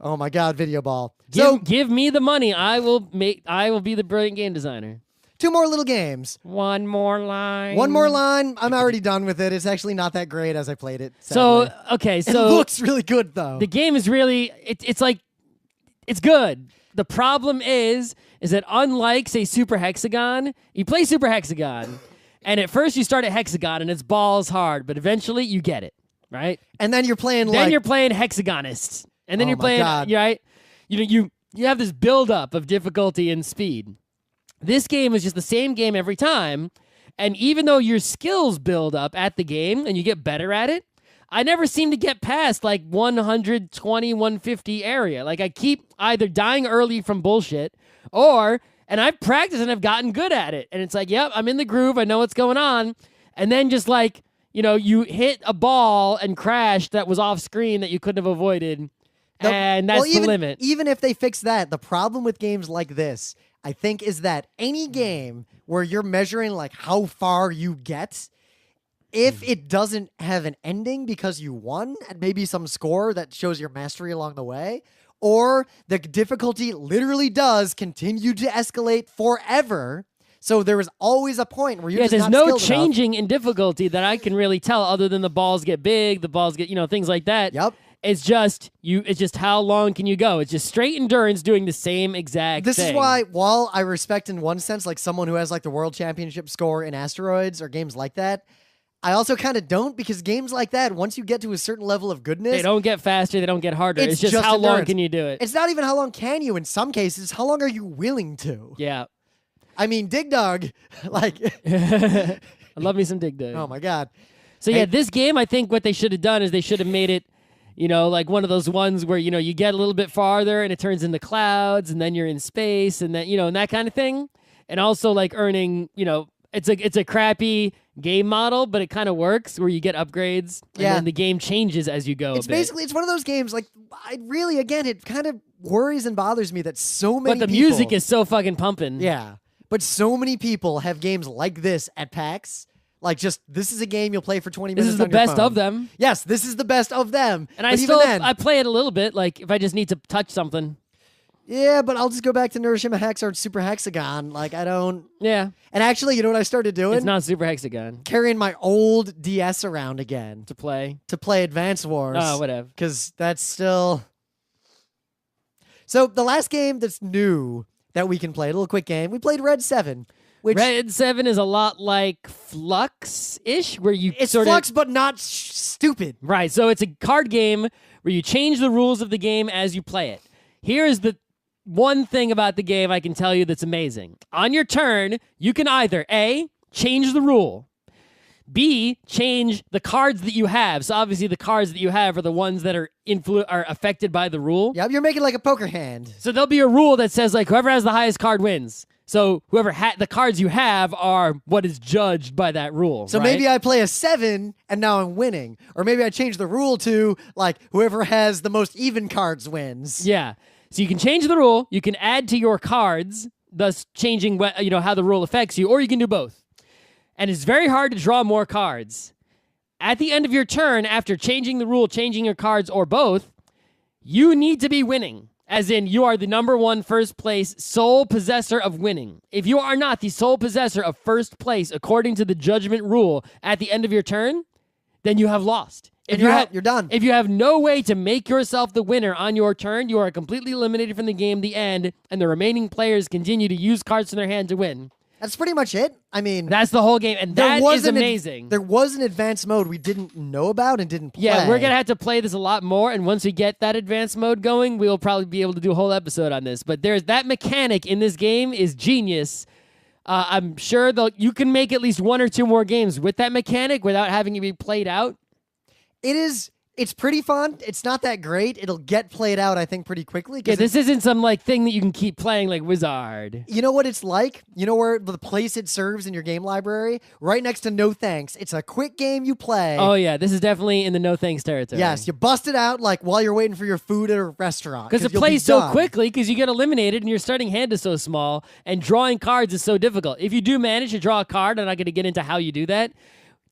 S1: Oh my God, Video Ball.
S2: Give me the money. I will be the brilliant game designer.
S1: 2 more little games.
S2: One more line.
S1: I'm already done with it. It's actually not that great as I played it.
S2: Sadly.
S1: It looks really good, though.
S2: The game is really, it's good. The problem is that unlike, say, Super Hexagon, you play Super Hexagon, and at first you start at Hexagon, and it's balls hard, but eventually you get it, right?
S1: And then you're playing
S2: you're playing Hexagonists. And then you're playing, right? You have this build-up of difficulty and speed. This game is just the same game every time, and even though your skills build up at the game and you get better at it, I never seem to get past like 120, 150 area. Like I keep either dying early from bullshit and I've practiced and I've gotten good at it. And it's like, yep, I'm in the groove. I know what's going on. And then just like, you hit a ball and crash that was off screen that you couldn't have avoided And that's the limit.
S1: Even if they fix that, the problem with games like this, I think, is that any game where you're measuring like how far you get, if it doesn't have an ending because you won and maybe some score that shows your mastery along the way, or the difficulty literally does continue to escalate forever. So there is always a point where you're just
S2: there's
S1: not
S2: no
S1: skilled
S2: changing in difficulty that I can really tell, other than the balls get big, the balls get, things like that.
S1: Yep.
S2: It's just how long can you go? It's just straight endurance doing the same exact thing.
S1: This is why, while I respect in one sense like someone who has like the world championship score in Asteroids or games like that, I also kind of don't, because games like that, once you get to a certain level of goodness,
S2: they don't get faster, they don't get harder. It's just how long can you do it?
S1: It's not even how long can you in some cases, how long are you willing to?
S2: Yeah.
S1: I mean, Dig Dug, like...
S2: I love me some Dig Dug.
S1: Oh my God.
S2: So yeah, this game, I think what they should have done is they should have made it, like one of those ones where, you get a little bit farther and it turns into clouds and then you're in space and then, and that kind of thing. And also like earning, it's a crappy game model, but it kind of works where you get upgrades and then the game changes as you go.
S1: It's one of those games, like, it kind of worries and bothers me that so many
S2: But the music is so fucking pumping.
S1: Yeah. But so many people have games like this at PAX. Like, this is a game you'll play for 20 minutes.
S2: This is the best of them.
S1: Yes, this is the best of them.
S2: And I play it a little bit, like, if I just need to touch something.
S1: Yeah, but I'll just go back to Neuroshima Hexart Super Hexagon. Like, I don't...
S2: Yeah.
S1: And actually, you know what I started doing?
S2: It's not Super Hexagon.
S1: Carrying my old DS around again.
S2: To play
S1: Advance Wars.
S2: Oh, whatever.
S1: Because that's still... So, the last game that's new that we can play, a little quick game, we played Red 7.
S2: Red 7 is a lot like Flux-ish, where you
S1: It's Flux, but not stupid.
S2: Right, so it's a card game where you change the rules of the game as you play it. Here's the one thing about the game I can tell you that's amazing. On your turn, you can either A, change the rule, B, change the cards that you have. So obviously the cards that you have are the ones that are affected by the rule.
S1: Yep, you're making like a poker hand.
S2: So there'll be a rule that says like whoever has the highest card wins. So whoever the cards you have are what is judged by that rule.
S1: So
S2: right?
S1: maybe I play a 7 and now I'm winning. Or maybe I change the rule to like whoever has the most even cards wins.
S2: Yeah. So you can change the rule, you can add to your cards, thus changing how the rule affects you, or you can do both. And it's very hard to draw more cards. At the end of your turn, after changing the rule, changing your cards, or both, you need to be winning. As in, you are the number one first place sole possessor of winning. If you are not the sole possessor of first place according to the judgment rule at the end of your turn, then you have lost.
S1: If you're done.
S2: If you have no way to make yourself the winner on your turn, you are completely eliminated from the game, the end, and the remaining players continue to use cards in their hand to win.
S1: That's pretty much it. I mean...
S2: That's the whole game, and that is amazing.
S1: There was an advanced mode we didn't know about and didn't play.
S2: Yeah, we're going to have to play this a lot more, and once we get that advanced mode going, we'll probably be able to do a whole episode on this. But there's that mechanic in this game is genius. I'm sure you can make at least one or two more games with that mechanic without having to be played out.
S1: It's pretty fun. It's not that great. It'll get played out, I think, pretty quickly.
S2: Yeah, this isn't some like thing that you can keep playing like Wizard.
S1: You know what it's like? You know where the place it serves in your game library? Right next to No Thanks. It's a quick game you play.
S2: Oh, yeah. This is definitely in the No Thanks territory.
S1: Yes, you bust it out like while you're waiting for your food at a restaurant.
S2: Because it plays so quickly because you get eliminated and your starting hand is so small and drawing cards is so difficult. If you do manage to draw a card, I'm not going to get into how you do that.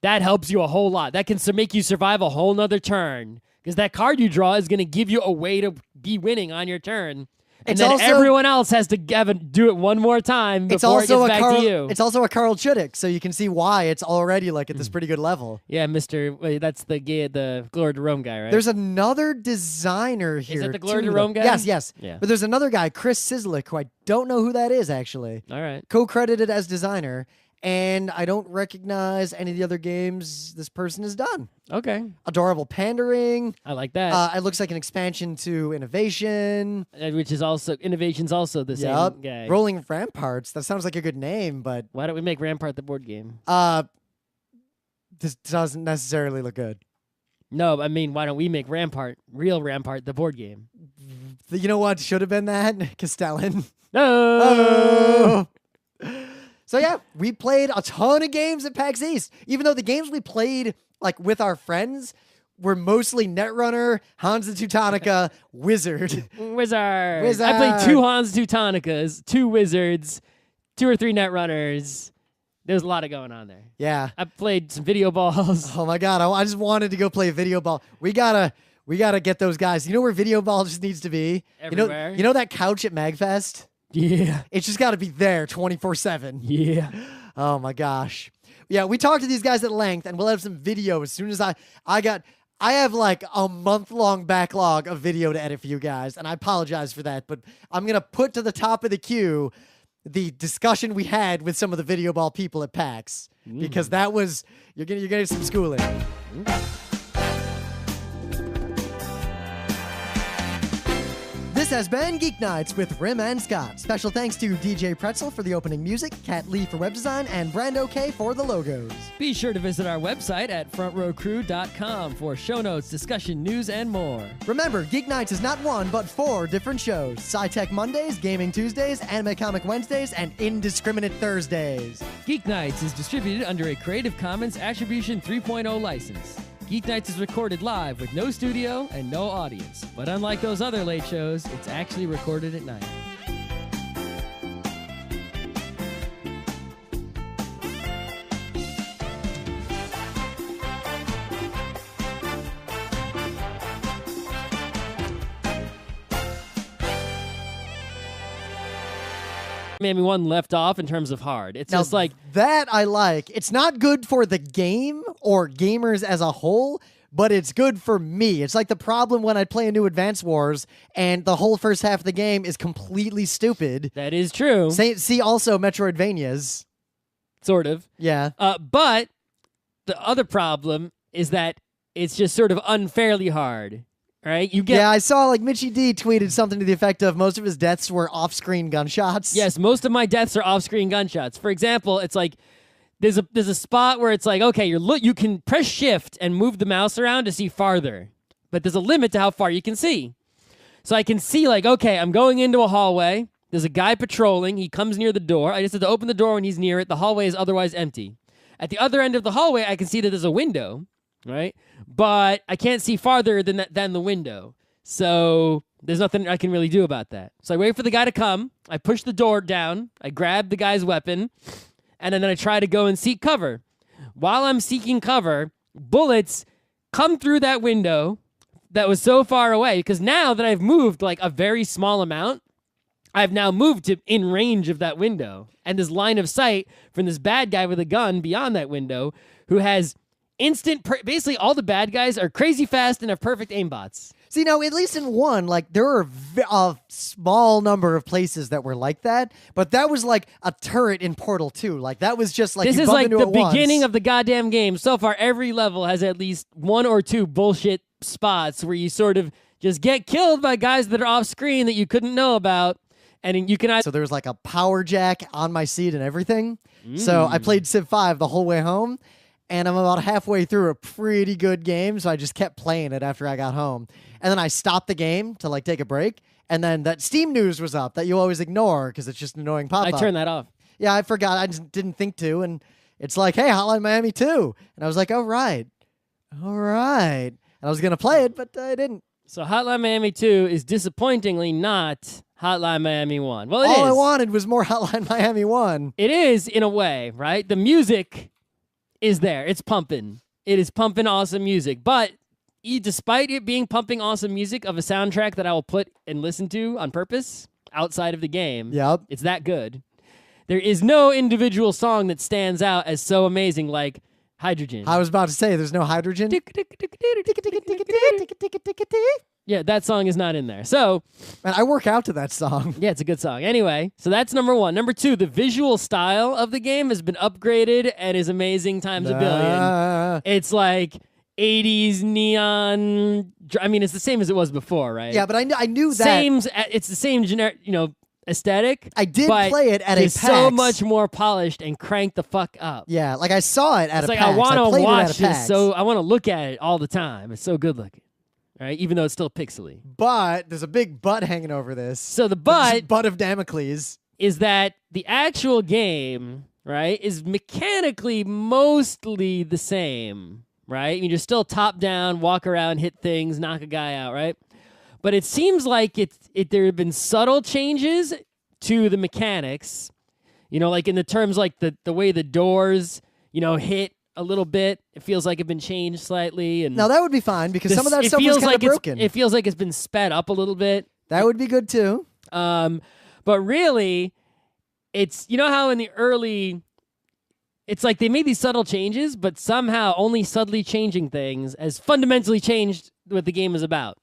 S2: That helps you a whole lot. That can make you survive a whole nother turn. Because that card you draw is going to give you a way to be winning on your turn. And then everyone else has to do it one more time before it gets back to you.
S1: It's also a Carl Chudik, so you can see why it's already like at this pretty good level.
S2: Yeah, that's the Glory to Rome guy, right?
S1: There's another designer here.
S2: Is that the Glory to Rome guy?
S1: Yes.
S2: Yeah.
S1: But there's another guy, Chris Sislik, who I don't know who that is, actually.
S2: All right.
S1: Co-credited as designer. And I don't recognize any of the other games this person has done.
S2: Okay.
S1: Adorable Pandering.
S2: I like that.
S1: It looks like an expansion to Innovation.
S2: Which is also, Innovation's also the same guy.
S1: Rolling Ramparts. That sounds like a good name, but...
S2: Why don't we make Rampart the board game?
S1: This doesn't necessarily look good.
S2: No, I mean, why don't we make real Rampart the board game?
S1: You know what should have been that? Castellan.
S2: No!
S1: So yeah, we played a ton of games at PAX East. Even though the games we played like with our friends were mostly Netrunner, Hans the Teutonica, Wizard.
S2: Wizard. I played 2 Hans Teutonicas, 2 Wizards, 2 or 3 Netrunners. There's a lot of going on there.
S1: Yeah.
S2: I played some video balls.
S1: Oh my God. I just wanted to go play video ball. We gotta get those guys. You know where video ball just needs to be?
S2: Everywhere.
S1: You know that couch at MagFest?
S2: Yeah.
S1: It's just got to be there 24/7.
S2: Yeah.
S1: Oh my gosh. Yeah, we talked to these guys at length, and we'll have some video as soon as I have like a month-long backlog of video to edit for you guys, and I apologize for that, but I'm going to put to the top of the queue the discussion we had with some of the video ball people at PAX, because that was, you're getting some schooling. This has been Geeknights with Rim and Scott. Special thanks to DJ Pretzel for the opening music, Kat Lee for web design, and Brando K for the logos.
S2: Be sure to visit our website at frontrowcrew.com for show notes, discussion, news, and more.
S1: Remember, Geeknights is not 1, but 4 different shows. Sci-Tech Mondays, Gaming Tuesdays, Anime Comic Wednesdays, and Indiscriminate Thursdays.
S2: Geeknights is distributed under a Creative Commons Attribution 3.0 license. Geeknights is recorded live with no studio and no audience. But unlike those other late shows, it's actually recorded at night. Miami 1 left off in terms of hard. It's
S1: Now,
S2: just like...
S1: that I like. It's not good for the game or gamers as a whole, but it's good for me. It's like the problem when I play a new Advance Wars and the whole first half of the game is completely stupid.
S2: That is true.
S1: See also Metroidvanias.
S2: Sort of.
S1: Yeah.
S2: But the other problem is that it's just sort of unfairly hard. Right?
S1: Yeah, I saw like Mitchie D tweeted something to the effect of most of his deaths were off-screen gunshots.
S2: Yes, most of my deaths are off-screen gunshots. For example, it's like there's a spot where it's like, okay, you can press shift and move the mouse around to see farther, but there's a limit to how far you can see. So I can see like, okay, I'm going into a hallway. There's a guy patrolling. He comes near the door. I just have to open the door when he's near it. The hallway is otherwise empty. At the other end of the hallway, I can see that there's a window. Right? But I can't see farther than the window. So there's nothing I can really do about that. So I wait for the guy to come. I push the door down. I grab the guy's weapon. And then I try to go and seek cover. While I'm seeking cover, bullets come through that window that was so far away. Because now that I've moved like a very small amount, I've now moved to in range of that window. And this line of sight from this bad guy with a gun beyond that window who has... basically all the bad guys are crazy fast and have perfect aimbots.
S1: See, now, at least in 1, like, there are a small number of places that were like that, but that was like a turret in Portal 2. Like, that was just like,
S2: this
S1: you
S2: is
S1: bump
S2: like
S1: into
S2: the
S1: it once.
S2: beginning of the goddamn game. So far, every level has at least 1 or 2 bullshit spots where you sort of just get killed by guys that are off screen that you couldn't know about. And you can...
S1: So there was like a power jack on my seat and everything. So I played Civ 5 the whole way home. And I'm about halfway through a pretty good game, so I just kept playing it after I got home. And then I stopped the game to like take a break, and then that Steam news was up that you always ignore because it's just an annoying pop-up.
S2: I turned that off.
S1: Yeah, I forgot. I just didn't think to, and it's like, hey, Hotline Miami 2. And I was like, all right. And I was going to play it, but I didn't.
S2: So Hotline Miami 2 is disappointingly not Hotline Miami 1. Well, it is.
S1: All I wanted was more Hotline Miami 1.
S2: It is, in a way, right? The music... is there. It's pumping. It is pumping awesome music. But despite it being pumping awesome music of a soundtrack that I will put and listen to on purpose outside of the game,
S1: Yep.
S2: It's that good. There is no individual song that stands out as so amazing like Hydrogen.
S1: I was about to say, there's no Hydrogen.
S2: Yeah, that song is not in there. So,
S1: Man, I work out to that song.
S2: yeah, it's a good song. Anyway, so that's number 1. Number 2, the visual style of the game has been upgraded and is amazing times a billion. It's like 80s neon. I mean, it's the same as it was before, right?
S1: Yeah, but I knew that.
S2: It's the same generic, aesthetic.
S1: I did
S2: but
S1: play it at a
S2: it's
S1: PAX.
S2: so much more polished and cranked the fuck up.
S1: Yeah, like I saw it at
S2: It's
S1: a
S2: like
S1: PAX.
S2: I want to
S1: played it at
S2: watch
S1: a
S2: this,
S1: PAX.
S2: so I want to look at it all the time. It's so good looking, right? Even though it's still pixely.
S1: But there's a big butt hanging over this.
S2: So the
S1: This
S2: butt
S1: butt of Damocles.
S2: is that the actual game, right, is mechanically mostly the same, right? You just still top down, walk around, hit things, knock a guy out, right? But it seems like there have been subtle changes to the mechanics, like in the terms like the way the doors, hit a little bit. It feels like it's been changed slightly. And
S1: now that would be fine because some of that stuff was kind of broken.
S2: It feels like it's been sped up a little bit.
S1: That would be good too.
S2: But really, it's, how in the early, it's like they made these subtle changes, but somehow only subtly changing things has fundamentally changed what the game is about.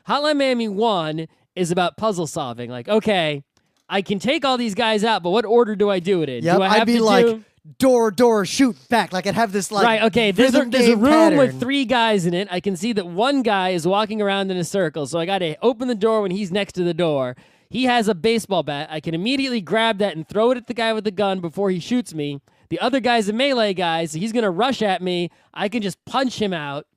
S2: Hotline Miami 1 is about puzzle solving. Like, okay, I can take all these guys out, but what order do I do it in?
S1: Yep,
S2: do I have
S1: I'd be
S2: to
S1: like,
S2: do...
S1: door, shoot, back. Like, I'd have this, like,
S2: right, okay, there's a room
S1: pattern
S2: with 3 guys in it. I can see that one guy is walking around in a circle, so I got to open the door when he's next to the door. He has a baseball bat. I can immediately grab that and throw it at the guy with the gun before he shoots me. The other guy's a melee guy, so he's going to rush at me. I can just punch him out.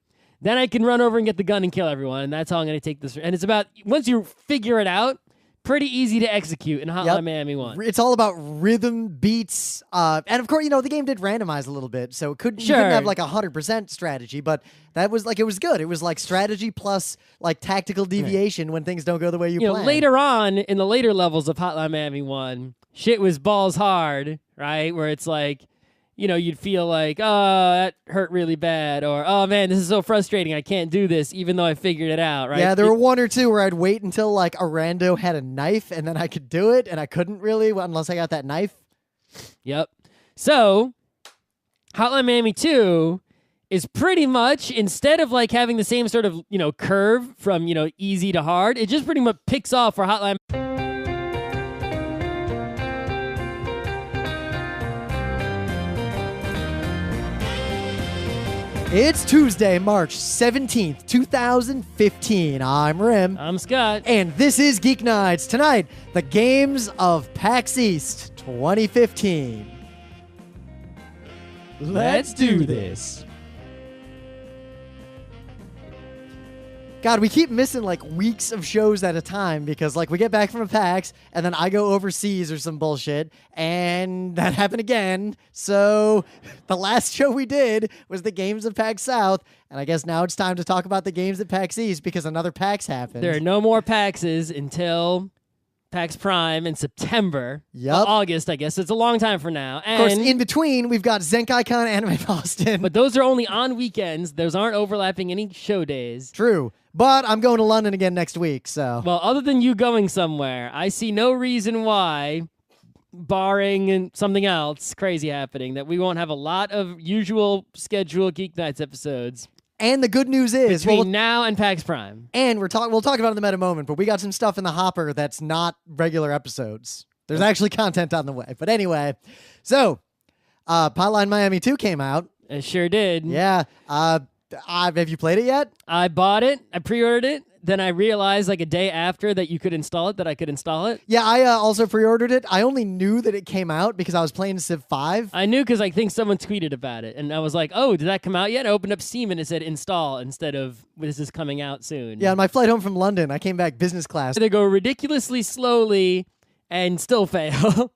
S2: Then I can run over and get the gun and kill everyone, and that's how I'm going to take this. And it's about, once you figure it out, pretty easy to execute in Hotline Miami 1.
S1: It's all about rhythm, beats, and of course, the game did randomize a little bit, so you couldn't have like 100% strategy, but that was like, it was good. It was like strategy plus like tactical deviation when things don't go the way you plan.
S2: Later on, in the later levels of Hotline Miami 1, shit was balls hard, right? Where it's like, you'd feel like, oh, that hurt really bad, or, oh, man, this is so frustrating. I can't do this, even though I figured it out, right?
S1: Yeah, there were 1 or 2 where I'd wait until, like, a rando had a knife, and then I could do it, and I couldn't really unless I got that knife.
S2: Yep. So, Hotline Miami 2 is pretty much, instead of, like, having the same sort of, curve from, easy to hard, it just pretty much picks off for Hotline.
S1: It's Tuesday, March 17th, 2015. I'm Rim.
S2: I'm Scott.
S1: And this is Geeknights. Tonight, the games of PAX East 2015.
S2: Let's do this.
S1: God, we keep missing like weeks of shows at a time because like we get back from a PAX and then I go overseas or some bullshit and that happened again. So the last show we did was the games of PAX South, and I guess now it's time to talk about the games at PAX East because another PAX happened.
S2: There are no more PAXs until PAX Prime in September.
S1: Yep.
S2: August, I guess. It's a long time from now. And,
S1: of course, in between, we've got ZenkaiCon Anime Boston.
S2: But those are only on weekends. Those aren't overlapping any show days.
S1: True. But I'm going to London again next week, so...
S2: Well, other than you going somewhere, I see no reason why, barring something else crazy happening, that we won't have a lot of usual scheduled Geeknights episodes.
S1: And the good news is...
S2: between now and PAX Prime.
S1: And we'll talk about it in the meta moment, but we got some stuff in the hopper that's not regular episodes. There's actually content on the way. But anyway, so, Hotline Miami 2 came out.
S2: It sure did.
S1: Yeah. Have you played it yet?
S2: I bought it. I pre-ordered it. Then I realized like a day after that you could install it, that I could install it.
S1: Yeah, I also pre-ordered it. I only knew that it came out because I was playing Civ 5.
S2: I knew because I think someone tweeted about it. And I was like, oh, did that come out yet? I opened up Steam and it said install instead of this is coming out soon.
S1: Yeah, on my flight home from London, I came back business class.
S2: They go ridiculously slowly and still fail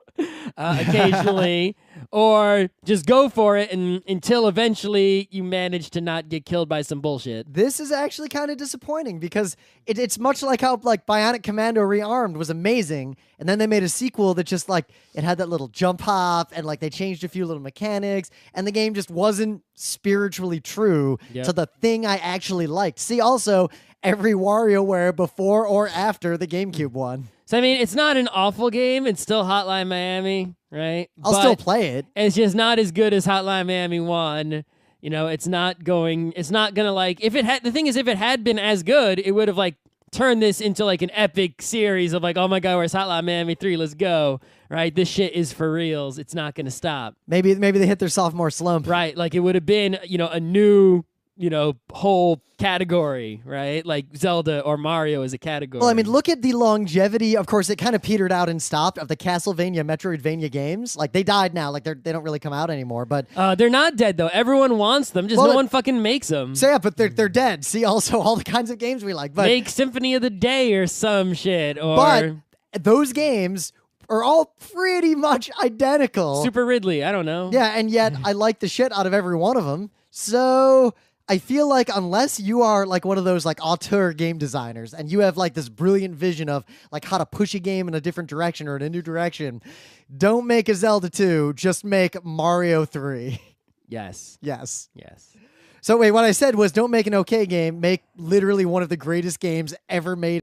S2: occasionally. Or just go for it until eventually you manage to not get killed by some bullshit.
S1: This is actually kind of disappointing because it's much like how like Bionic Commando Rearmed was amazing, and then they made a sequel that just like it had that little jump hop and like they changed a few little mechanics, and the game just wasn't spiritually true to the thing I actually liked. See, also every WarioWare before or after the GameCube one.
S2: So I mean, it's not an awful game. It's still Hotline Miami, right?
S1: I'll still play it.
S2: It's just not as good as Hotline Miami 1. It's not gonna like, if it had been as good, it would have like turned this into like an epic series of like, oh my God, where's Hotline Miami 3? Let's go, right? This shit is for reals. It's not gonna stop.
S1: Maybe they hit their sophomore slump.
S2: Right, like it would have been, a new, whole category, right? Like Zelda or Mario as a category.
S1: Well, I mean, look at the longevity. Of course, it kind of petered out and stopped of the Castlevania, Metroidvania games. Like, they died now. Like, they don't really come out anymore, but...
S2: they're not dead, though. Everyone wants them, just no one fucking makes them.
S1: So, yeah, but they're dead. See, also, all the kinds of games we like. But,
S2: make Symphony of the Day or some shit, or...
S1: But those games are all pretty much identical.
S2: Super Ridley, I don't know.
S1: Yeah, and yet I like the shit out of every one of them. So... I feel like unless you are like one of those like auteur game designers and you have like this brilliant vision of like how to push a game in a different direction or in a new direction, don't make a Zelda 2, just make Mario 3.
S2: Yes.
S1: Yes.
S2: Yes.
S1: So wait, what I said was don't make an okay game, make literally one of the greatest games ever made